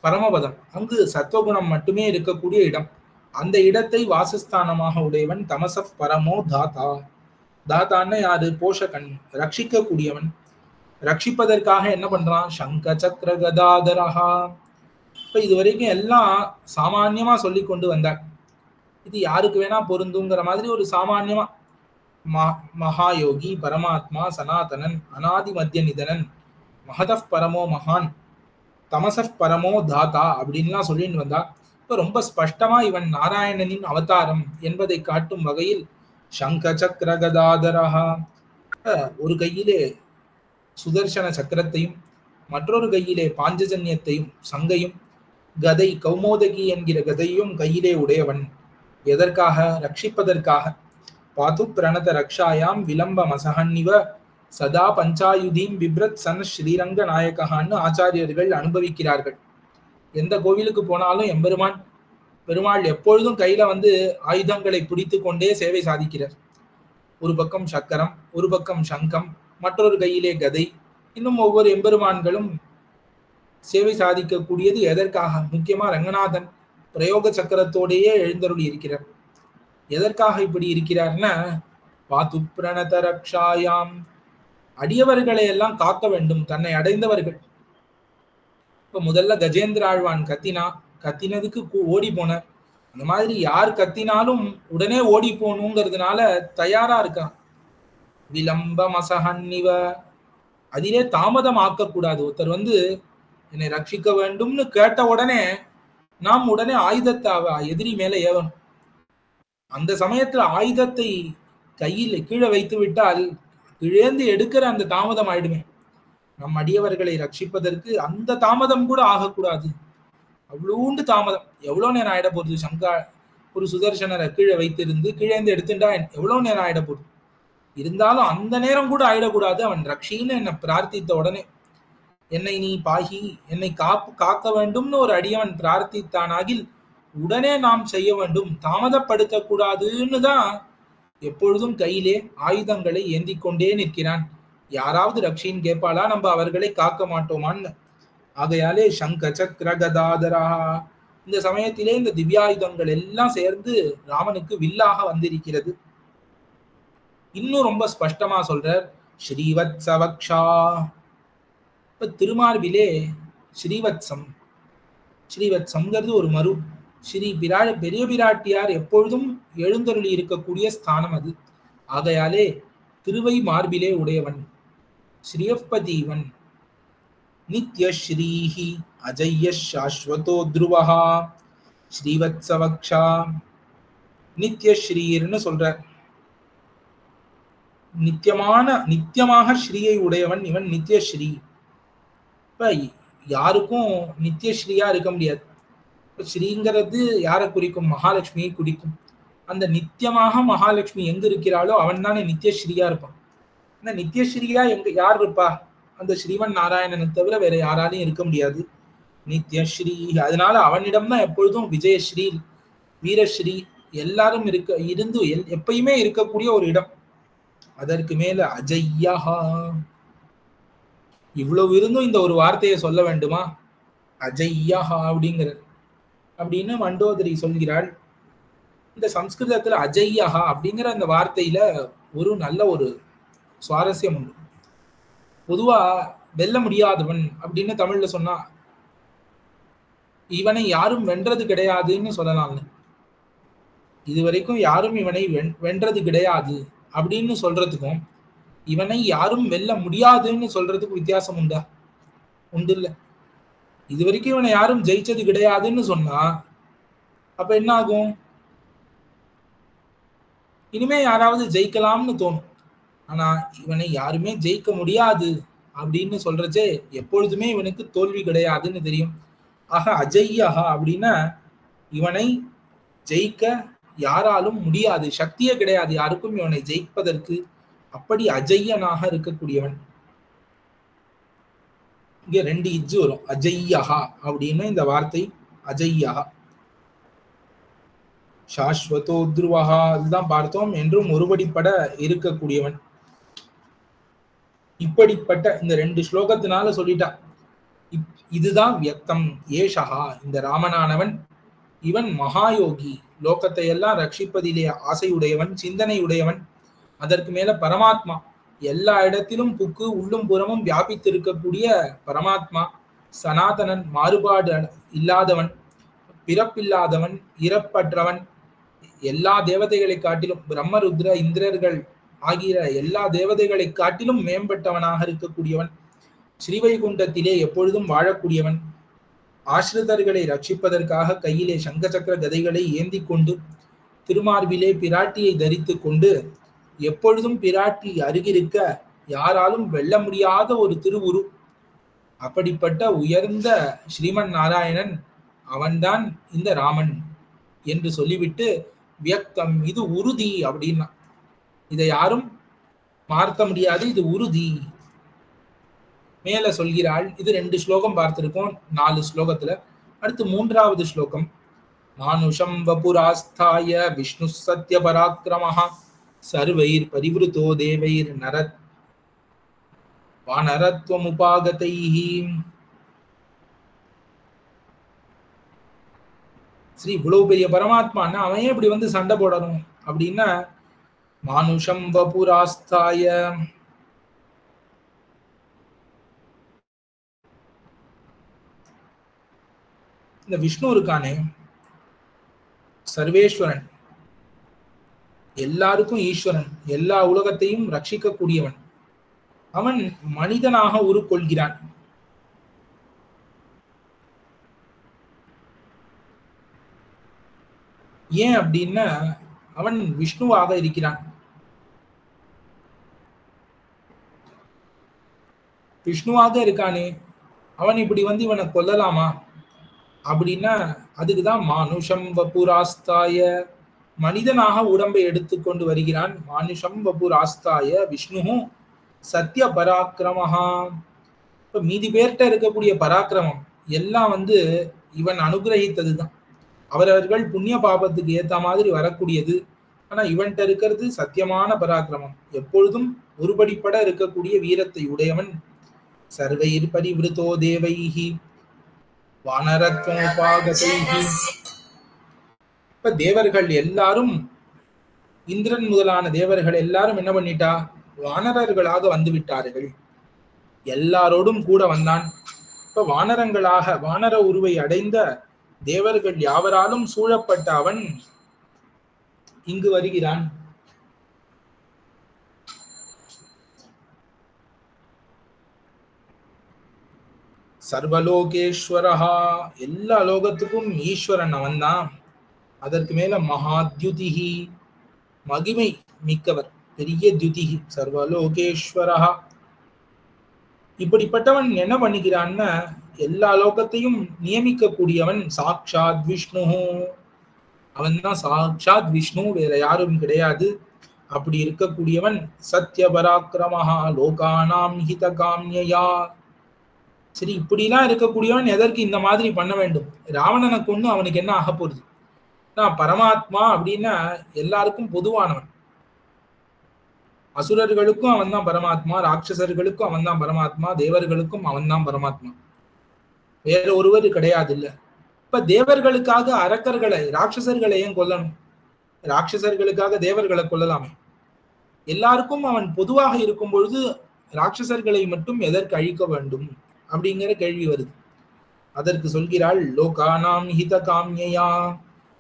பரமபதம். அங்கு சத்துவகுணம் மட்டுமே இருக்கக்கூடிய இடம். அந்த இடத்தை வாசஸ்தானமாக உடையவன் தமசப் பரமோ தாதா. தாதான்னு யாரு? போஷகன், ரட்சிக்க கூடியவன். ரட்சிப்பதற்காக என்ன பண்றான்? சங்க சக்கர கதாதரஹா. இப்ப இதுவரைக்கும் எல்லாம் சாமான்யமா சொல்லி கொண்டு வந்தார். இது யாருக்கு வேணா பொருந்துங்கிற மாதிரி ஒரு சாமான்யமா மகாயோகி, பரமாத்மா, சனாதனன், அனாதி மத்திய நிதனன், மகதப் பரமோ மகான், தமசப் பரமோ தாதா அப்படின்லாம் சொல்லிட்டு வந்தா. இப்ப ரொம்ப ஸ்பஷ்டமா இவன் நாராயணனின் அவதாரம் என்பதை காட்டும் வகையில் சங்க சக்கர கதாதரஹா, ஒரு கையிலே சுதர்சன சக்கரத்தையும் மற்றொரு கையிலே பாஞ்சஜன்யத்தையும் சங்கையும் கதை கௌமோதகி என்கிற கதையும் கையிலே உடையவன். எதற்காக? ரட்சிப்பதற்காக. பாது பிரணத ரக்ஷாயாம் விளம்ப மசகன்னிவ சதா பஞ்சாயுதீம் பிப்ரத் சன் ஸ்ரீரங்க நாயகான்னு ஆச்சாரியர்கள் அனுபவிக்கிறார்கள். எந்த கோவிலுக்கு போனாலும் எம்பெருமான் பெருமாள் எப்பொழுதும் கையில ஆயுதங்களை பிடித்து கொண்டே சேவை சாதிக்கிறார். ஒரு பக்கம் சக்கரம், ஒரு பக்கம் சங்கம், மற்றொரு கையிலே கதை. இன்னும் ஒவ்வொரு எம்பெருமான்களும் சேவை சாதிக்கக்கூடியது எதற்காக? முக்கியமா ரங்கநாதன் பிரயோக சக்கரத்தோடையே எழுந்தருளி இருக்கிறார். எதற்காக இப்படி இருக்கிறார்னா, பாது பிரணத ரக்ஷாயாம், அடியவர்களை எல்லாம் காக்க வேண்டும், தன்னை அடைந்தவர்கள். இப்ப முதல்ல கஜேந்திர ஆழ்வான் கத்தினதுக்கு ஓடி போனார். அந்த மாதிரி யார் கத்தினாலும் உடனே ஓடி போகணுங்கிறதுனால தயாரா இருக்கான். விளம்ப மசஹன்னிவ, அதிலே தாமதம் ஆக்கக்கூடாது. ஒருத்தர் என்னை ரட்சிக்க வேண்டும்னு கேட்ட உடனே நாம் உடனே ஆயுதத்தை எதிரி மேல ஏவணும். அந்த சமயத்துல ஆயுதத்தை கையில் கீழே வைத்து விட்டால் கிழேந்து எடுக்கிற அந்த தாமதம் ஆயிடுமே. நம் அடியவர்களை ரட்சிப்பதற்கு அந்த தாமதம் கூட ஆகக்கூடாது. அவ்வளோண்டு தாமதம் எவ்வளவு நேரம் ஆயிட போகுது? சங்கா ஒரு சுதர்சனரை கீழே வைத்திருந்து கீழேந்து எடுத்துட்டா எவ்வளவு நேரம் ஆயிட போகுது? இருந்தாலும் அந்த நேரம் கூட ஆயிடக்கூடாது. அவன் ரட்சின்னு என்னை பிரார்த்தித்த உடனே, என்னை நீ பாகி, என்னை காக்க வேண்டும்னு ஒரு அடியவன் பிரார்த்தித்தானாகில் உடனே நாம் செய்ய வேண்டும், தாமதப்படுத்த கூடாதுன்னு தான் எப்பொழுதும் கையிலே ஆயுதங்களை ஏந்தி கொண்டே நிற்கிறான். யாராவது ரட்சின்னு கேட்பாளா? நம்ம அவர்களை காக்க மாட்டோமான்னு. ஆகையாலே சங்க சக்கர கதாதரா, இந்த சமயத்திலே இந்த திவ்யாயுதங்கள் எல்லாம் சேர்ந்து ராமனுக்கு வில்லாக வந்திருக்கிறது. இன்னும் ரொம்ப ஸ்பஷ்டமா சொல்றார், ஸ்ரீவத்சவக்ஷா. இப்ப திருமார்பிலே ஸ்ரீவத்சம், ஸ்ரீவத்சம்ங்கிறது ஒரு மறு. பெரிய பிராட்டியார் எப்பொழுதும் எழுந்தருளி இருக்கக்கூடிய ஸ்தானம் அது. ஆகையாலே திருவை மார்பிலே உடையவன், ஸ்ரீயப்பதீவன். நித்ய ஸ்ரீஹி அஜய்ய சாஸ்வதோ த்ருவஹா ஸ்ரீவத்சவக்ஷா. நித்ய ஸ்ரீர்னு சொல்றார். நித்தியமாக ஸ்ரீயை உடையவன் இவன், நித்யஸ்ரீ. இப்ப யாருக்கும் நித்யஸ்ரீயா இருக்க முடியாது. ஸ்ரீங்கிறது யாரை குறிக்கும்? மகாலட்சுமியை குறிக்கும். அந்த நித்தியமாக மகாலட்சுமி எங்க இருக்கிறாளோ அவன் தானே நித்யஸ்ரீயா இருப்பான். இந்த நித்யஸ்ரீயா யார் இருப்பா? அந்த ஸ்ரீவன் நாராயணனை தவிர வேற யாராலையும் இருக்க முடியாது. நித்யஸ்ரீ. அதனால அவனிடம்தான் எப்பொழுதும் விஜயஸ்ரீ, வீரஸ்ரீ எல்லாரும் எப்பயுமே இருக்கக்கூடிய ஒரு இடம். அதற்கு மேல அஜய்யா, இவ்வளவு இருந்தும் இந்த ஒரு வார்த்தையை சொல்ல வேண்டுமா? அஜய்யா அப்படிங்கிறது அப்படின்னு மண்டோதரி சொல்கிறாள். இந்த சம்ஸ்கிருதத்துல அஜய்யா அப்படிங்கிற அந்த வார்த்தையில ஒரு நல்ல ஒரு சுவாரஸ்யம் உண்டு. பொதுவா வெல்ல முடியாதவன் அப்படின்னு தமிழ்ல சொன்னா இவனை யாரும் வென்றது கிடையாதுன்னு சொல்லலாம்ல. இதுவரைக்கும் யாரும் இவனை வென்றது கிடையாது அப்படின்னு சொல்றதுக்கும் இவனை யாரும் வெல்ல முடியாதுன்னு சொல்றதுக்கும் வித்தியாசம் உண்டா? உண்டு இல்ல. இதுவரைக்கும் இவனை யாரும் ஜெயிச்சது கிடையாதுன்னு சொன்னா அப்ப என்ன ஆகும்? இனிமே யாராவது ஜெயிக்கலாம்னு தோணும். ஆனா இவனை யாருமே ஜெயிக்க முடியாது அப்படின்னு சொல்றச்சே எப்பொழுதுமே இவனுக்கு தோல்வி கிடையாதுன்னு தெரியும். ஆக அஜய்யா அப்படின்னா இவனை ஜெயிக்க யாராலும் முடியாது, சக்தியே கிடையாது யாருக்கும் இவனை ஜெயிப்பதற்கு. அப்படி அஜய்யனாக இருக்கக்கூடியவன். இங்க 2 இஜ்ஜு வரும். அஜய்யா அப்படின்னு இந்த வார்த்தை அஜய்யா. சாஸ்வதோ துருவஹா அதுதான் பார்த்தோம். என்றும் ஒருபடிப்பட இருக்கக்கூடியவன். இப்படிப்பட்ட இந்த 2 ஸ்லோகத்தினால சொல்லிட்டா. இதுதான் வியக்தம். ஏஷஹா இந்த ராமனானவன் இவன் மகாயோகி, லோகத்தை எல்லாம் ரட்சிப்பதிலே ஆசையுடையவன், சிந்தனை உடையவன். அதற்கு மேல பரமாத்மா, எல்லா இடத்திலும் புக்கு உள்ளும் புறமும் வியாபித்திருக்கக்கூடிய பரமாத்மா, சனாதனன், மாறுபாடு இல்லாதவன், பிறப்பில்லாதவன், இறப்பற்றவன், எல்லா தேவதைகளை காட்டிலும் பிரம்மருத்ர இந்திரர்கள் ஆகிய எல்லா தேவதைகளை காட்டிலும் மேம்பட்டவனாக இருக்கக்கூடியவன், ஸ்ரீவைகுண்டத்திலே எப்பொழுதும் வாழக்கூடியவன், ஆசிரிதர்களை ரட்சிப்பதற்காக கையிலே சங்க சக்கர கதைகளை ஏந்தி கொண்டு திருமார்பிலே பிராட்டியை தரித்து கொண்டு எப்பொழுதும் பிராட்டி அருகிருக்க யாராலும் வெல்ல முடியாத ஒரு திருவுரு. அப்படிப்பட்ட உயர்ந்த ஸ்ரீமன் நாராயணன் அவன்தான் இந்த ராமன் என்று சொல்லிவிட்டு வியக்தம் இது உறுதி அப்படின்னா இதை யாரும் மாற்ற முடியாது, இது உறுதி. மேல சொல்கிறாள். இது 2 ஸ்லோகம் பார்த்திருக்கோம் 4 ஸ்லோகத்துல. அடுத்து 3வது ஸ்லோகம். மானுஷம் வபுராஸ்தாய விஷ்ணு சத்ய பராக்கிரமஹ சர்வைர் பரிவிருத்தோ தேவைர் நரத் வானரத்வம் உபாகதைஹி. ஸ்ரீ இவ்வளவு பெரிய பரமாத்மான்னா அவன் இப்படி வந்து சண்டை போடணும் அப்படின்னா மானுஷம் வபுராஸ்தாய, இந்த விஷ்ணு இருக்கானே சர்வேஸ்வரன், எல்லாருக்கும் ஈஸ்வரன், எல்லா உலகத்தையும் ரட்சிக்க கூடியவன். அவன் மனிதனாக உருக்கொள்கிறான். ஏன் அப்படின்னா அவன் விஷ்ணுவாக இருக்கிறான். விஷ்ணுவாக இருக்கானே அவன் இப்படி வந்து இவனை கொல்லலாமா அப்படின்னா அதுக்குதான் மானுஷம் வபுராஸ்தாய, மனிதனாக உடம்பை எடுத்துக்கொண்டு வருகிறான். மானுஷம் வபுராஸ்தாய விஷ்ணு சத்ய பராக்கிரமஹா. இப்ப மீதி பேர்கிட்ட இருக்கக்கூடிய பராக்கிரமம் எல்லாம் வந்து இவன் அனுகிரகித்ததுதான். அவரவர்கள் புண்ணிய பாபத்துக்கு ஏத்த மாதிரி வரக்கூடியது. ஆனா இவன்கிட்ட இருக்கிறது சத்தியமான பராக்கிரமம், எப்பொழுதும் ஒருபடிப்பட இருக்கக்கூடிய வீரத்தை உடையவன். சர்வைர் பரிவிருத்தோ தேவைஹி வானரத்வமுபாகதைஹி. இப்ப தேவர்கள் எல்லாரும், இந்திரன் முதலான தேவர்கள் எல்லாரும் என்ன பண்ணிட்டா, வானரர்களாக வந்து விட்டார்கள். எல்லாரோடும் கூட வந்தான். இப்ப வானரங்களாக வானர உருவை அடைந்த தேவர்கள் யாவராலும் சூழப்பட்ட அவன் இங்கு வருகிறான். சர்வலோகேஸ்வரஹா, எல்லா லோகத்துக்கும் ஈஸ்வரன் அவன்தான். அதற்கு மேல மகாத்யுதிஹி, மகிமை மிக்கவர், பெரிய துதிஹி, சர்வலோகேஸ்வரஹா. இப்படிப்பட்டவன் என்ன பண்ணுகிறான்னா எல்லா லோகத்தையும் நியமிக்க கூடியவன். சாக்ஷாத் விஷ்ணு, அவன் தான் சாக்ஷாத் விஷ்ணு, வேற யாரும் கிடையாது. அப்படி இருக்கக்கூடியவன் சத்ய பராக்கிரமஹா லோகானாம் ஹித காம்யயா. சரி, இப்படிலாம் இருக்கக்கூடியவன் எதற்கு இந்த மாதிரி பண்ண வேண்டும்? ராவணனை கொண்டு அவனுக்கு என்ன ஆக போகுது? நான் பரமாத்மா அப்படின்னா எல்லாருக்கும் பொதுவானவன். அசுரர்களுக்கும் அவன் தான் பரமாத்மா, ராட்சசர்களுக்கும் அவன் தான் பரமாத்மா, தேவர்களுக்கும் அவன் தான் பரமாத்மா. வேற ஒருவர் கிடையாது இல்ல. இப்ப தேவர்களுக்காக அரக்கர்களை, ராட்சசர்களை ஏன் கொல்லணும்? ராட்சசர்களுக்காக தேவர்களை கொல்லலாமே. எல்லாருக்கும் அவன் பொதுவாக இருக்கும் பொழுது ராட்சசர்களை மட்டும் எதற்கு அழிக்க வேண்டும் அப்படிங்கிற கேள்வி வருது. அதற்கு சொல்கிறாள், லோகானாம் ஹித காம்யா.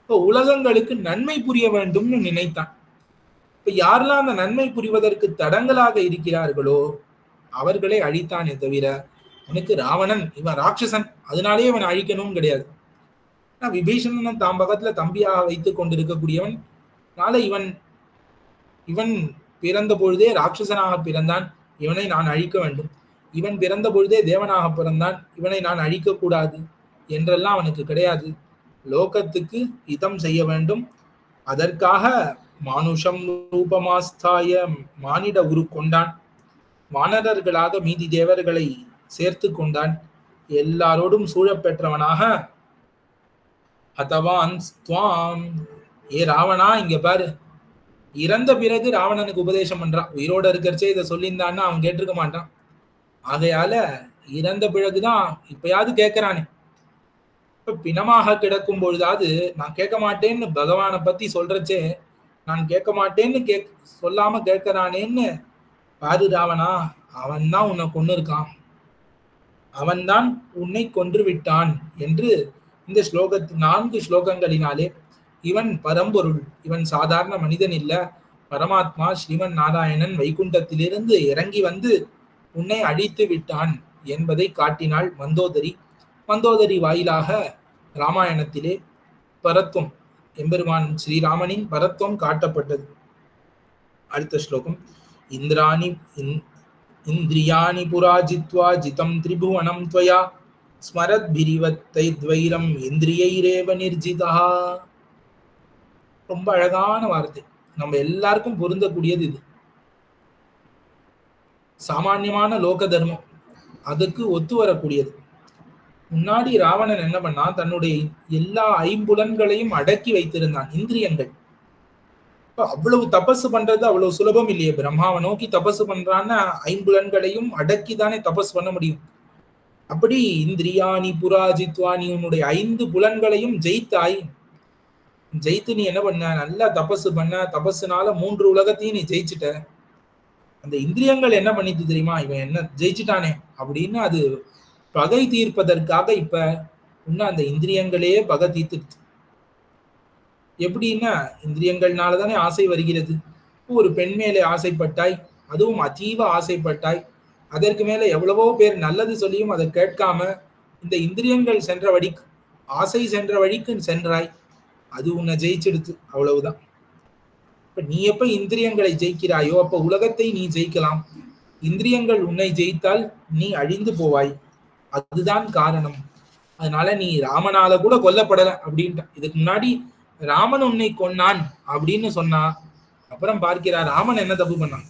இப்ப உலகங்களுக்கு நன்மை புரிய வேண்டும்னு நினைத்தான். இப்ப யாரெல்லாம் அந்த நன்மை புரிவதற்கு தடங்களாக இருக்கிறார்களோ அவர்களை அழித்தானே தவிர, எனக்கு ராவணன் இவன் ராட்சசன் அதனாலே இவன் அழிக்கணும்னு கிடையாது. விபீஷணன் தாம் பக்கத்துல தம்பியாக வைத்துக் கொண்டிருக்கக்கூடியவன், நாளை இவன் இவன் பிறந்த பொழுதே ராட்சசனாக பிறந்தான், இவனை நான் அழிக்க வேண்டும். இவன் பிறந்த பொழுதே தேவனாக பிறந்தான், இவனை நான் அழிக்க கூடாது என்றெல்லாம் அவனுக்கு கிடையாது. லோகத்துக்கு இதம் செய்ய வேண்டும். அதற்காக மானுஷம் ரூபமாஸ்தாய மானிட உரு கொண்டான். வானரர்களாக மீதி தேவர்களை சேர்த்து கொண்டான். எல்லாரோடும் சூழப்பெற்றவனாக ஹதவான் ஸ்வாம், ஏ ராவணா இங்க பாரு. இறந்த பிறகு ராவணனுக்கு உபதேசம் பண்றான். உயிரோட இருக்கிறச்சே இதை சொல்லியிருந்தான்னா அவன் கேட்டிருக்க மாட்டான். ஆகையால இறந்த பிறகுதான் இப்பயாவது கேட்கிறானே. இப்ப பிணமாக கிடக்கும் பொழுதாவது நான் கேட்க மாட்டேன்னு பகவானை பத்தி சொல்றச்சே, நான் கேட்க மாட்டேன்னு சொல்லாம கேட்கிறானேன்னு பாரு ராவணா, அவன் தான் உன்னை கொண்டு இருக்கான், அவன்தான் உன்னை கொன்று விட்டான் என்று இந்த 4 ஸ்லோகங்களினாலே இவன் பரம்பொருள், இவன் சாதாரண மனிதன் இல்ல, பரமாத்மா ஸ்ரீமன் நாராயணன் வைகுண்டத்திலிருந்து இறங்கி வந்து உன்னை அழித்து விட்டான் என்பதை காட்டினாள் மந்தோதரி. மந்தோதரி வாயிலாக ராமாயணத்திலே பரத்துவம், எம்பெருமான் ஸ்ரீராமனின் பரத்துவம் காட்டப்பட்டது. அடுத்த ஸ்லோகம், இந்திரியாணி புராஜித்வா ஜிதம் திரிபுவனம் த்வயா ஸ்மரத்பிரிவத்தைத்வைரம் இந்திரியைரேவ நிர்ஜிதா. ரொம்ப அழகான வார்த்தை, நம்ம எல்லாருக்கும் பொருந்தக்கூடியது இது. சாமான்யமான லோக தர்மம், அதுக்கு ஒத்து வரக்கூடியது. முன்னாடி ராவணன் என்ன பண்ணா, தன்னுடைய எல்லா ஐம்புலன்களையும் அடக்கி வைத்திருந்தான், இந்திரியங்கள். அவ்வளவு தபசு பண்றது அவ்வளவு சுலபம் இல்லையே. பிரம்மாவை நோக்கி தபசு பண்றான்னா ஐம்புலன்களையும் அடக்கி தானே தபஸ் பண்ண முடியும். அப்படி இந்திரியானி புராஜித்வா, நீ உன்னுடைய 5 புலன்களையும் ஜெயித்தாய். ஜெயித்து நீ என்ன பண்ண, நல்லா தபசு பண்ண. தபசுனால 3 உலகத்தையும் நீ ஜெயிச்சுட்ட. அந்த இந்திரியங்கள் என்ன பண்ணிட்டு தெரியுமா, இவன் என்ன ஜெயிச்சுட்டானே அப்படின்னு அது பகை தீர்ப்பதற்காக இப்ப இன்னும் அந்த இந்திரியங்களே பகை தீர்த்துடுச்சு. எப்படின்னா, இந்திரியங்கள்னாலதானே ஆசை வருகிறது. ஒரு பெண் மேலே ஆசைப்பட்டாய், அதுவும் அதீவ ஆசைப்பட்டாய். அதற்கு மேல எவ்வளவோ பேர் நல்லது சொல்லியும் அதை கேட்காம இந்த இந்திரியங்கள் சென்ற வழிக்கு, ஆசை சென்ற வழிக்கு சென்றாய். அது உன்னை ஜெயிச்செடுத்து, அவ்வளவுதான். இப்ப நீ எப்ப இந்திரியங்களை ஜெயிக்கிறாயோ அப்ப உலகத்தை நீ ஜெயிக்கலாம். இந்திரியங்கள் உன்னை ஜெயித்தால் நீ அழிந்து போவாய். அதுதான் காரணம். அதனால நீ ராமனால கூட கொல்லப்படல அப்படின்ட்டு. இதுக்கு முன்னாடி ராமன் உன்னை கொன்னான் அப்படின்னு சொன்னா, அப்புறம் பார்க்கிறார் ராமன் என்ன தப்பு பண்ணான்,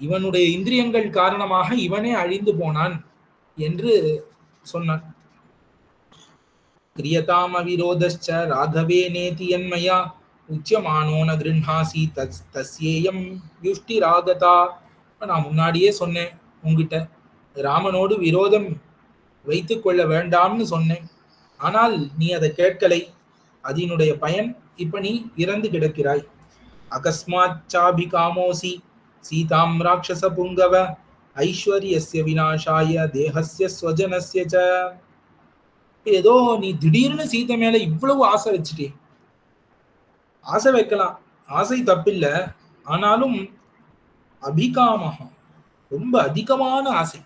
இவனுடைய இந்திரியங்கள் காரணமாக இவனே அழிந்து போனான் என்று சொன்னான். கிரியதாம விரோதச்ச ராகவே நேதி யன்மயா உச்சியமானோ ந கிருஹாசி தஸ்யேயம் யுஷ்டி ராகதா. நான் முன்னாடியே சொன்னேன் உங்ககிட்ட, ராமனோடு விரோதம் வைத்துக் கொள்ள வேண்டாம்னு சொன்னேன். ஆனால் நீ அதை கேட்கலை. அதனுடைய பயன் இப்ப நீ இறந்து கிடக்கிறாய். அகஸ்மாத் சாபிகாமோசி சீதாம் ராட்சச புங்கவ ஐஸ்வர்யஸ்ய விநாசாய தேஹஸ்ய ஸ்வஜனஸ்ய ச. ஏதோ நீ திடீர்னு சீதை மேல இவ்வளவு ஆசை வச்சுட்டே. ஆசை வைக்கலாம், ஆசை தப்பில்லை. ஆனாலும் அபிகாமஹ, ரொம்ப அதிகமான ஆசை,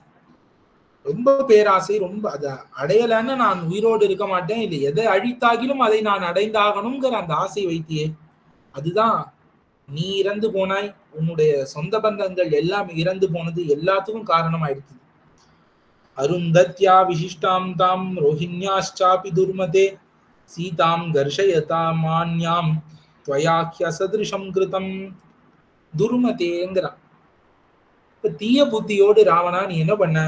ரொம்ப பேராசை, ரொம்ப அதை அடையலைன்னு நான் உயிரோடு இருக்க மாட்டேன், இல்லை எதை அழித்தாகிலும் அதை நான் அடைந்தாகணுங்கிற அந்த ஆசை வைத்தியே. அதுதான் நீ இறந்து போனாய். உன்னுடைய சொந்த பந்தங்கள் எல்லாம் இறந்து போனது எல்லாத்துக்கும் காரணமாயிடுச்சு. அருந்தத்யா விசிஷ்டாம் தாம் ரோஹிண்யாச்சாபி துர்மதே சீதாம் கர்ஷயதா மான்யாம் துவயாக்கிய சதிருஷம் கிருதம். துர்மதேங்கிறான். இப்ப தீய புத்தியோடு ராவணா நீ என்ன பண்ண,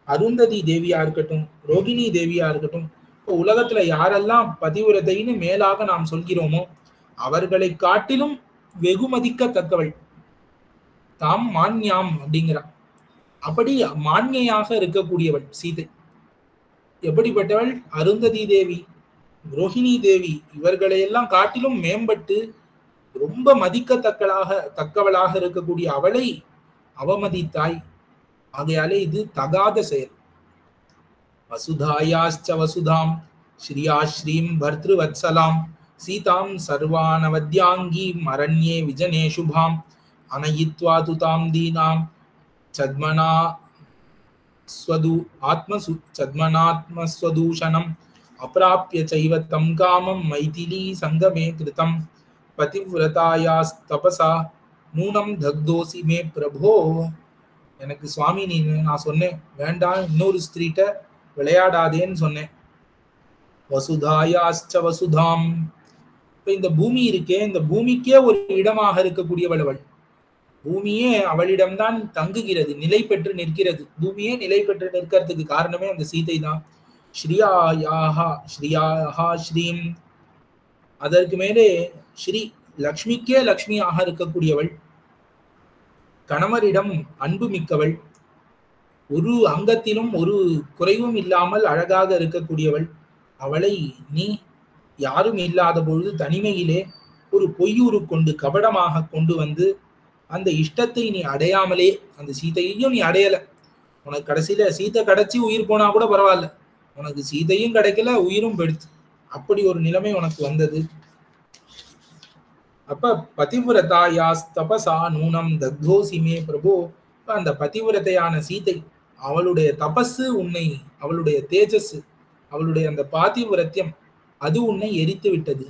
அருந்ததி தேவியா இருக்கட்டும், ரோகிணி தேவியா இருக்கட்டும், இப்போ உலகத்துல யாரெல்லாம் பதிவிரதைன்னு மேலாக நாம் சொல்கிறோமோ அவர்களை காட்டிலும் வெகுமதிக்கத்தக்கவள் தாம் மான்யாம் அப்படிங்கிறார். அப்படி மான்யையாக இருக்கக்கூடியவள் சீதை. எப்படிப்பட்டவள்? அருந்ததி தேவி, ரோஹிணி தேவி இவர்களையெல்லாம் காட்டிலும் மேம்பட்டு ரொம்ப தக்கவளாக இருக்கக்கூடிய அவளை அவமதித்தாய். ஆகையாலே இது தகாத செயல். வசுதாயாச்ச வசுதாம் ஸ்ரீயாஸ்ரீம் பர்த்ருவத்சலாம் சீதாம் சர்வானவத்யாங்கீம் அரண்யே விஜனே சுபாம் அனயித்வா துதாம் தீனாம் சத்மனா சத்மனாத்மஸ்வதூஷணம் அப்ராப்ய சைவ தம் காமம் மைதிலி சங்கமே கிருதம் பதிவிரதாயாஸ்தபசா நூனம் தக்தோசி மே பிரபோ. எனக்கு சுவாமி நான் சொன்னேன் வேண்டாம், இன்னொரு ஸ்திரீட்ட விளையாடாதேன்னு சொன்னேன். வசுதாயாச்ச வசுதாம். இப்ப இந்த பூமி இருக்கே, இந்த பூமிக்கே ஒரு இடமாக இருக்கக்கூடியவள் அவள். பூமியே அவளிடம்தான் தங்குகிறது, நிலை பெற்று நிற்கிறது. பூமியே நிலை பெற்று நிற்கிறதுக்கு காரணமே அந்த சீதை தான். ஸ்ரீயாஹா ஸ்ரீம். அதற்கு மேலே ஸ்ரீ லக்ஷ்மிக்கே லக்ஷ்மியாக இருக்கக்கூடியவள், கணவரிடம் அன்பு மிக்கவள், ஒரு அங்கத்திலும் ஒரு குறைவும் இல்லாமல் அழகாக இருக்கக்கூடியவள். அவளை நீ யாரும் இல்லாத பொழுது தனிமையிலே ஒரு பொய்யூறு கொண்டு கபடமாக கொண்டு வந்து அந்த இஷ்டத்தை நீ அடையாமலே, அந்த சீதையையும் நீ அடையல. உனக்கு கடைசியில சீதை கிடைச்சி உயிர் போனா கூட பரவாயில்ல, உனக்கு சீதையும் கிடைக்கல உயிரும் பெடுத்து, அப்படி ஒரு நிலைமை உனக்கு வந்தது. அப்ப பதிவிரதாயாஸ் தபசா நூனம் தக்தோசிமே பிரபோ. அந்த பதிவிரதையான சீதை, அவளுடைய தபசு உன்னை, அவளுடைய தேஜஸ், அவளுடைய அந்த பாதிவிரத்தியம் அது உன்னை எரித்து விட்டது.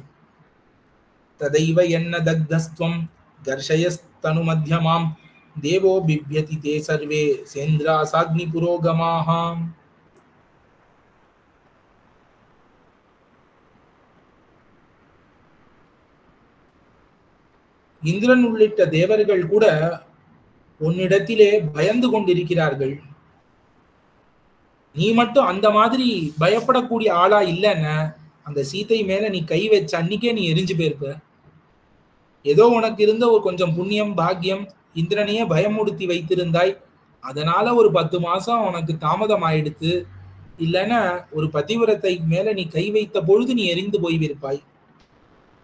ததைவ என்ன தக்தஸ்துவம் கர்ஷயஸ்தனு மத்யமாம் தேவோ பிப்யதி தே சர்வே சேந்திராசாக்னி புரோகமாஹாம். இந்திரன் உள்ளிட்ட தேவர்கள் கூட உன்னிடத்திலே பயந்து கொண்டிருக்கிறார்கள். நீ மட்டும் அந்த மாதிரி பயப்படக்கூடிய ஆளா இல்லைன்னா அந்த சீதை மேல நீ கை வச்ச அன்னைக்கே நீ எரிஞ்சு போயிருப்ப. ஏதோ உனக்கு இருந்த ஒரு கொஞ்சம் புண்ணியம் பாக்கியம், இந்திரனையே பயமுடுத்தி வைத்திருந்தாய், அதனால ஒரு 10 மாசம் உனக்கு தாமதம் ஆயிடுத்து. இல்லைன்னா ஒரு பதிவிரத்தை மேல நீ கை வைத்த பொழுது நீ எரிந்து போய்விருப்பாய்.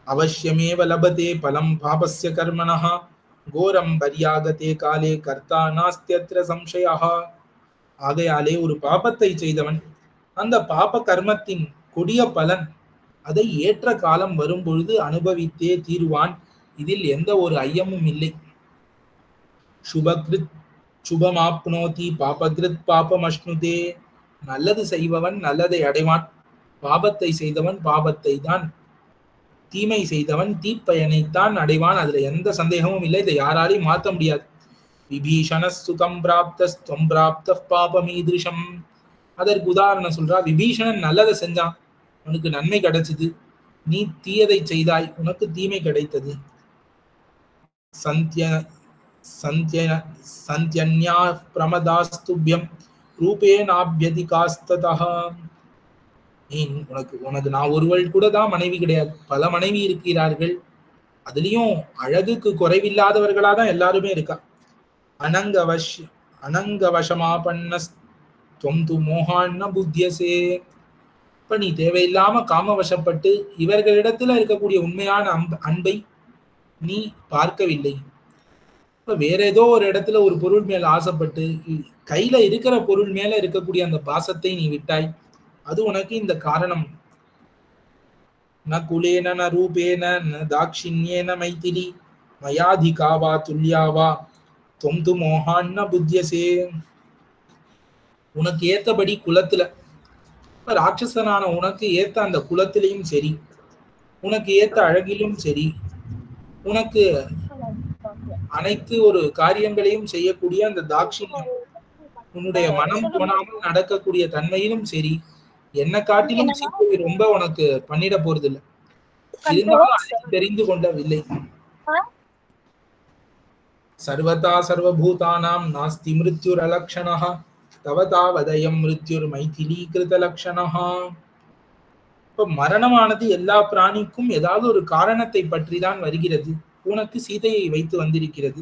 அவசியமேவ லபதே பலம் பாபஸ்ய கர்மணஹ கோரம் பரியாகதே காலே கர்த்தா நாஸ்தியத்ர சம்சயஹ. ஆகையாலே ஒரு பாபத்தை செய்தவன் அந்த பாப கர்மத்தின் கொடிய பலன் அதை ஏற்ற காலம் வரும் பொழுது அனுபவித்தே தீருவான். இதில் எந்த ஒரு ஐயமும் இல்லை. சுபகிருத் சுபமாப்னோதி பாபகிருத் பாபமஷ்ணுதே. நல்லது செய்பவன் நல்லதை அடைவான், பாபத்தை செய்தவன் பாபத்தை தான், தீமை செய்தவன் தீப்பயனைத்தான் அடைவான். அதுல எந்த சந்தேகமும் இல்லை, இதை யாராலையும் மாற்ற முடியாது. விபீஷண சுகம் பிராப்தஸ்துவம் பிராப்த பாபமீதிருஷம். அதற்கு உதாரணம் சொல்றா. விபீஷணன் நல்லதை செஞ்சான், உனக்கு நன்மை கிடைச்சது. நீ தீயதை செய்தாய், உனக்கு தீமை கிடைத்தது. சந்தியன்யா பிரமதாஸ்துப்யம் ரூபேனாப்யதிகாஸ்ததஹ. உனக்கு நான் ஒருவள் கூட தான் மனைவி கிடையாது, பல மனைவி இருக்கிறார்கள். அதுலயும் அழகுக்கு குறைவில்லாதவர்களா தான் எல்லாருமே இருக்கா. அனங்கவசமாபன்னஸ்துவம் து மோகான்ன புத்தியசே. இப்ப நீ தேவையில்லாம காமவசப்பட்டு இவர்களிடத்துல இருக்கக்கூடிய உண்மையான அன்பை நீ பார்க்கவில்லை. இப்ப வேற ஏதோ ஒரு இடத்துல ஒரு பொருள் மேல ஆசைப்பட்டு கையில இருக்கிற பொருள் மேல இருக்கக்கூடிய அந்த பாசத்தை நீ விட்டாய். அது உனக்கு இந்த காரணம். ந குலேன ந ரூபேன ந தாக்ஷிண்யேன மைதிலி மயாதிகாவா துல்யாவா தொம் து மோகான்ன புத்தியசே. உனக்கு ஏத்தபடி குலத்துல, ராட்சசனான உனக்கு ஏத்த அந்த குலத்திலையும் சரி, உனக்கு ஏத்த அழகிலும் சரி, உனக்கு அனைத்து ஒரு காரியங்களையும் செய்யக்கூடிய அந்த தாட்சிண்யம், உன்னுடைய மனம் போனாமல் நடக்கக்கூடிய தன்மையிலும் சரி, என்ன காட்டிலும் சீதை ரொம்ப உனக்கு பண்ணிட போறது இல்லை. இருந்தாலும் அதை தெரிந்து கொண்டவில்லை. சர்வதா சர்வபூதானாம் நாஸ்தி மிருத்யுர் அலக்ஷணஹ தவதா வதயம் மிருத்யுர் மைதிலீகிருத லக்ஷணஹ. இப்ப மரணமானது எல்லா பிராணிக்கும் ஏதாவது ஒரு காரணத்தை பற்றி தான் வருகிறது. உனக்கு சீதையை வைத்து வந்திருக்கிறது.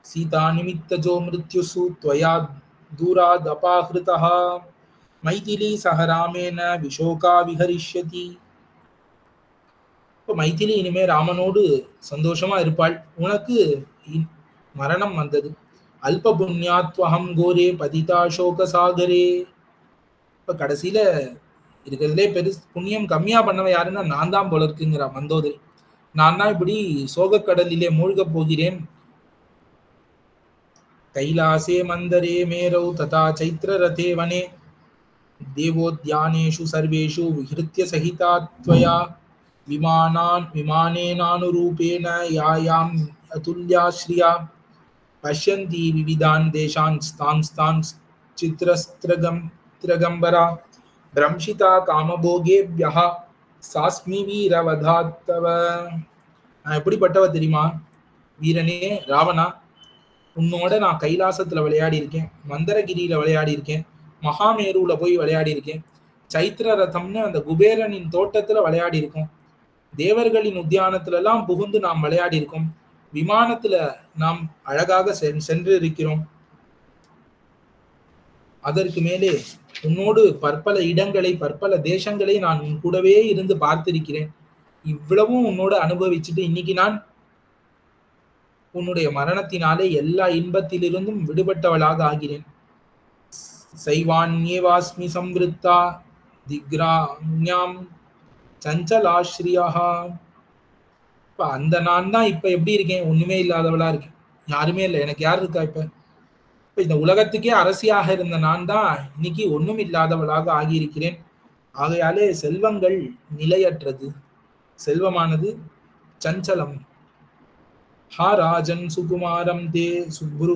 சீதா நிமித்தஜோ மிருத்யுசு त्वया दूराद् अपाहृतः மைதிலி சக ராமேன விஷோகா விஹரிஷ்யதி. இப்ப மைதிலி இனிமே ராமனோடு சந்தோஷமா இருப்பாள். உனக்கு மரணம் வந்தது. அல்ப புண்ணியாத்வஹம் கோரே பதிதா சோக சாகரே. இப்ப கடைசியில இருக்கிறதுலே புண்ணியம் கம்மியா பண்ணவ யாருன்னா நான் தான் போல இருக்குங்கிறா மந்தோதரி. நான் தான் இப்படி சோகக்கடலிலே மூழ்க போகிறேன். கைலாசே மந்தரே மேரௌ ததா சைத்ர ரதே வனே தேவோத்யானேஷு சர்வேஷு விஹ்ருத்ய சகிதா த்வயா விமானேனானுரூபேண யாயாம் அதுல்யாஸ்ரியா பஷ்யந்தி விவிதான் தேசான் ஸ்தான் சித்ரஸ்திரகம்பரா பிரம்ஷிதா காமபோகேப்யஹ சாஸ்மி வீரவதாத்தவ. நான் எப்படிப்பட்டவ தெரியுமா வீரனே ராவணா? உன்னோட நான் கைலாசத்துல விளையாடி இருக்கேன், மந்தரகிரியில விளையாடி இருக்கேன், மகாமேருல போய் விளையாடி இருக்கேன், சைத்திர ரதம்னு அந்த குபேரனின் தோட்டத்துல விளையாடி இருக்கோம், தேவர்களின் உத்தியானத்துல எல்லாம் புகுந்து நாம் விளையாடி இருக்கோம், விமானத்துல நாம் அழகாக சென்று இருக்கிறோம். அதற்கு மேலே உன்னோடு பற்பல இடங்களை பற்பல தேசங்களை நான் உன் கூடவே இருந்து பார்த்திருக்கிறேன். இவ்வளவும் உன்னோட அனுபவிச்சுட்டு இன்னைக்கு நான் உன்னுடைய மரணத்தினாலே எல்லா இன்பத்திலிருந்தும் விடுபட்டவளாக ஆகிறேன். சைவான்யேவாஸ்மி சம்ருத்தா திக்ராஞாம் சஞ்சலாஸ்ரியா. இப்ப அந்த நான் தான் இப்ப எப்படி இருக்கேன்? ஒண்ணுமே இல்லாதவளா இருக்கேன், யாருமே இல்லை. எனக்கு யார் இருக்கா? இப்ப இந்த உலகத்துக்கே அரசியாக இருந்த நான் தான் இன்னைக்கு ஒண்ணும் இல்லாதவளாக ஆகியிருக்கிறேன். ஆகையாலே செல்வங்கள் நிலையற்றது, செல்வமானது சஞ்சலம். ஹா ராஜன் சுகுமாரம் தே சுப்ரு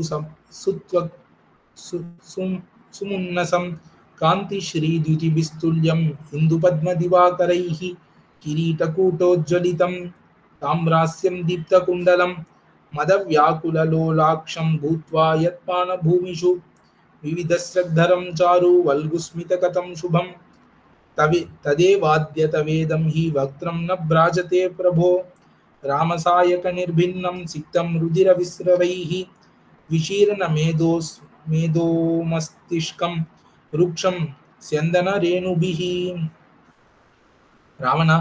சுமுன்னசம் காந்தி ஸ்ரீ துதிபிஸ்துல்யம் இந்து பத்ம திவாகரைஹி கிரீடகூட்டோஜ்வலிதம் தாம்ராஸ்யம் தீப்த குண்டலம் மதவ்யாகுலலோலாக்ஷம் பூத்வா யத்பான பூமிஷு விவிதஸ்ரக்தரம் சாரு வல்குஸ்மிதகதம் சுபம் ததேவாத்யத வேதம் ஹி வக்த்ரம் ந பிராஜதே பிரபோ ராமசாயக நிர்பின்னம் சிக்தம் ருதிர விஸ்ரவைஹி விஷீர்ண மேதோமஸ்திஷ்கம் ருக்ஷம் ஸ்யந்தன ரேணுபிஹி. ராவணா,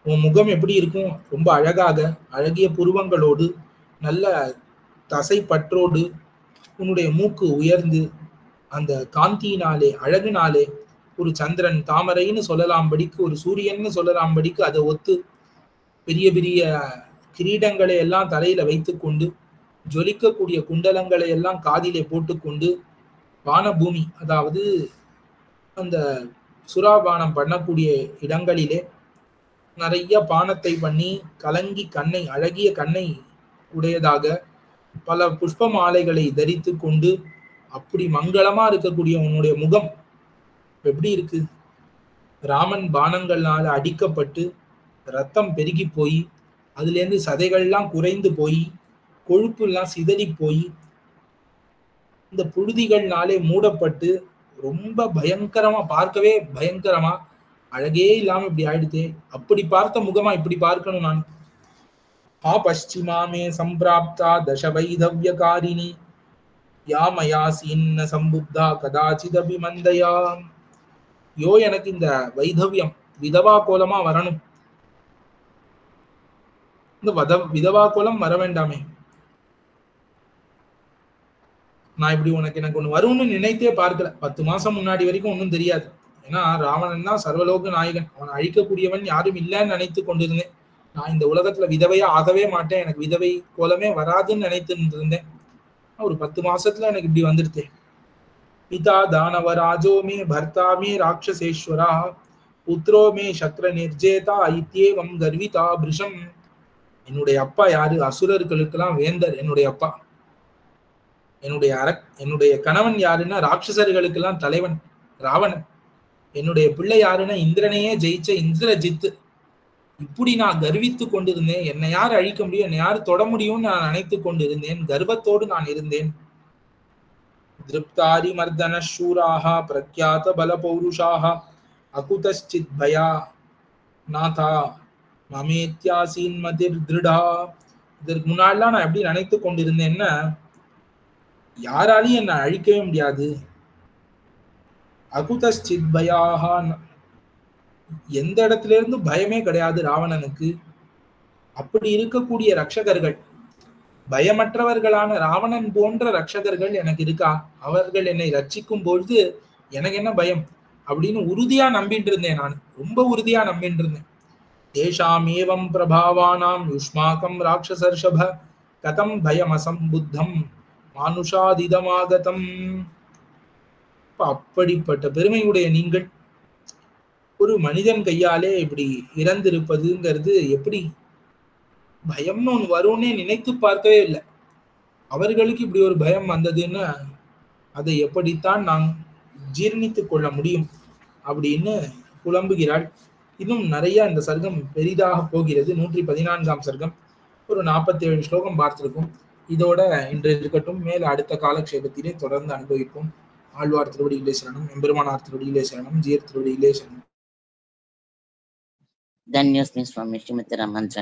உன் முகம் எப்படி இருக்கும்? ரொம்ப அழகாக அழகிய புருவங்களோடு நல்ல தசை பற்றோடு உன்னுடைய மூக்கு உயர்ந்து அந்த காந்தியினாலே அழகுனாலே ஒரு சந்திரன் தாமரைன்னு சொல்லலாம்படிக்கு ஒரு சூரியன்னு சொல்லலாம்படிக்கு அதை ஒத்து பெரிய பெரிய கிரீடங்களை எல்லாம் தலையில வைத்து கொண்டு ஜொலிக்கக்கூடிய குண்டலங்களை எல்லாம் காதிலே போட்டுக்கொண்டு வானபூமி அதாவது அந்த சுறாபானம் பண்ணக்கூடிய இடங்களிலே நிறைய பானத்தை பண்ணி கலங்கி கண்ணை அழகிய கண்ணை உடையதாக பல புஷ்ப மாலைகளை தரித்து கொண்டு அப்படி மங்களமா இருக்கக்கூடிய உன்னுடைய முகம் எப்படி இருக்கு? ராமன் பானங்கள்னால அடிக்கப்பட்டு ரத்தம் பெருகி போய் அதுல இருந்து சதைகள்லாம் குறைந்து போய் கொழுப்பு எல்லாம் சிதறி போய் இந்த புழுதிகள்னாலே மூடப்பட்டு ரொம்ப பயங்கரமா, பார்க்கவே பயங்கரமா அழகே இல்லாம இப்படி ஆயிடுதே. அப்படி பார்த்த முகமா இப்படி பார்க்கணும் நான். ஆ பஷ்சிமாமே சம்பிராப்தா தச வைதவ்யகாரிணி யாமயா சீன்ன சம்புத்தா கதாச்சிதபி மந்தயா. யோ, எனக்கு இந்த வைதவ்யம் விதவா கோலமா வரணும். இந்த விதவா கோலம் வர வேண்டாமே. நான் இப்படி எனக்கு ஒண்ணு வரும்னு நினைத்தே பார்க்கல. 10 மாசம் முன்னாடி வரைக்கும் ஒன்னும் தெரியாது. ஏன்னா ராவணன் தான் சர்வலோக நாயகன், அவன் அழிக்கக்கூடியவன் யாரும் இல்லைன்னு நினைத்து கொண்டிருந்தேன். நான் இந்த உலகத்துல விதவையா ஆகவே மாட்டேன், எனக்கு விதவை கோலமே வராதுன்னு நினைத்து இருந்தேன். ஒரு 10 மாசத்துல எனக்கு இப்படி வந்துருத்தேன். பிதா தானவராஜோ மே பர்த்தா மே ராட்சசேஸ்வரா புத்ரோ மே சக்ர நிர்ஜேதா ஐத்யேவம் கர்விதா பிருஷம். என்னுடைய அப்பா யாரு? அசுரர்களுக்கெல்லாம் வேந்தர் என்னுடைய அப்பா. என்னுடைய கணவன் யாருன்னா ராட்சசர்களுக்கெல்லாம் தலைவன் ராவணன். என்னுடைய பிள்ளை யாருன்னா இந்திரனையே ஜெயிச்ச இந்திரஜித்து. இப்படி நான் கர்வித்து கொண்டிருந்தேன். என்னை யார் அழிக்க முடியும், என்னை யார் தொட முடியும்னு நான் நினைத்து கொண்டிருந்தேன். கர்வத்தோடு நான் இருந்தேன். திருப்தாரி மர்தன சூராக பிரக்யாத பல பௌருஷாக அகுதச்சித் பயா நாதா மமேத்யாசீன் மதிர் திருடா. இதற்கு முன்னாடிலாம் நான் எப்படி நினைத்து கொண்டிருந்தேன்னா, யாராலையும் என்னை அழிக்கவே முடியாது. அகுதச்சித் பயாஹா, எந்த இடத்துல இருந்து பயமே கிடையாது ராவணனுக்கு. அப்படி இருக்கக்கூடிய ரட்சகர்கள், பயமற்றவர்களான ராவணன் போன்ற ரட்சகர்கள் எனக்கு இருக்கா? அவர்கள் என்னை ரட்சிக்கும் பொழுது எனக்கு என்ன பயம் அப்படின்னு உறுதியா நம்பிட்டு இருந்தேன். நான் ரொம்ப உறுதியா நம்பிட்டு இருந்தேன். தேஷாம் ஏவம் பிரபாவானாம் யுஷ்மாகம் ராட்சசர்ஷப கதம் பயம் அசம்புத்தம் மானுஷாதிதமாகதம். அப்படிப்பட்ட பெருமையுடைய நீங்கள் ஒரு மனிதன் கையாலே இப்படி இறந்திருப்பதுங்கிறது எப்படி பயம்னு ஒன்று வரும்னே நினைத்து பார்க்கவே இல்லை. அவர்களுக்கு இப்படி ஒரு பயம் வந்ததுன்னு அதை எப்படித்தான் நான் ஜீர்ணித்துக் கொள்ள முடியும் அப்படின்னு புலம்புகிறாள். இன்னும் நிறைய இந்த சர்க்கம் பெரிதாக போகிறது. 114ஆம் சர்க்கம் ஒரு 47 ஸ்லோகம் பார்த்திருக்கும். இதோட இன்று இருக்கட்டும். மேல அடுத்த காலக்ஷேபத்திலே தொடர்ந்து அனுபவிப்போம். ஆழ்வார் திருவடியிலே சரணம், எம்பெருமானார் திருவடியிலே சரணம், ஜீயர் திருவடியிலே சரணம். धन्योस्मि स्वामी श्रीमती रामानंद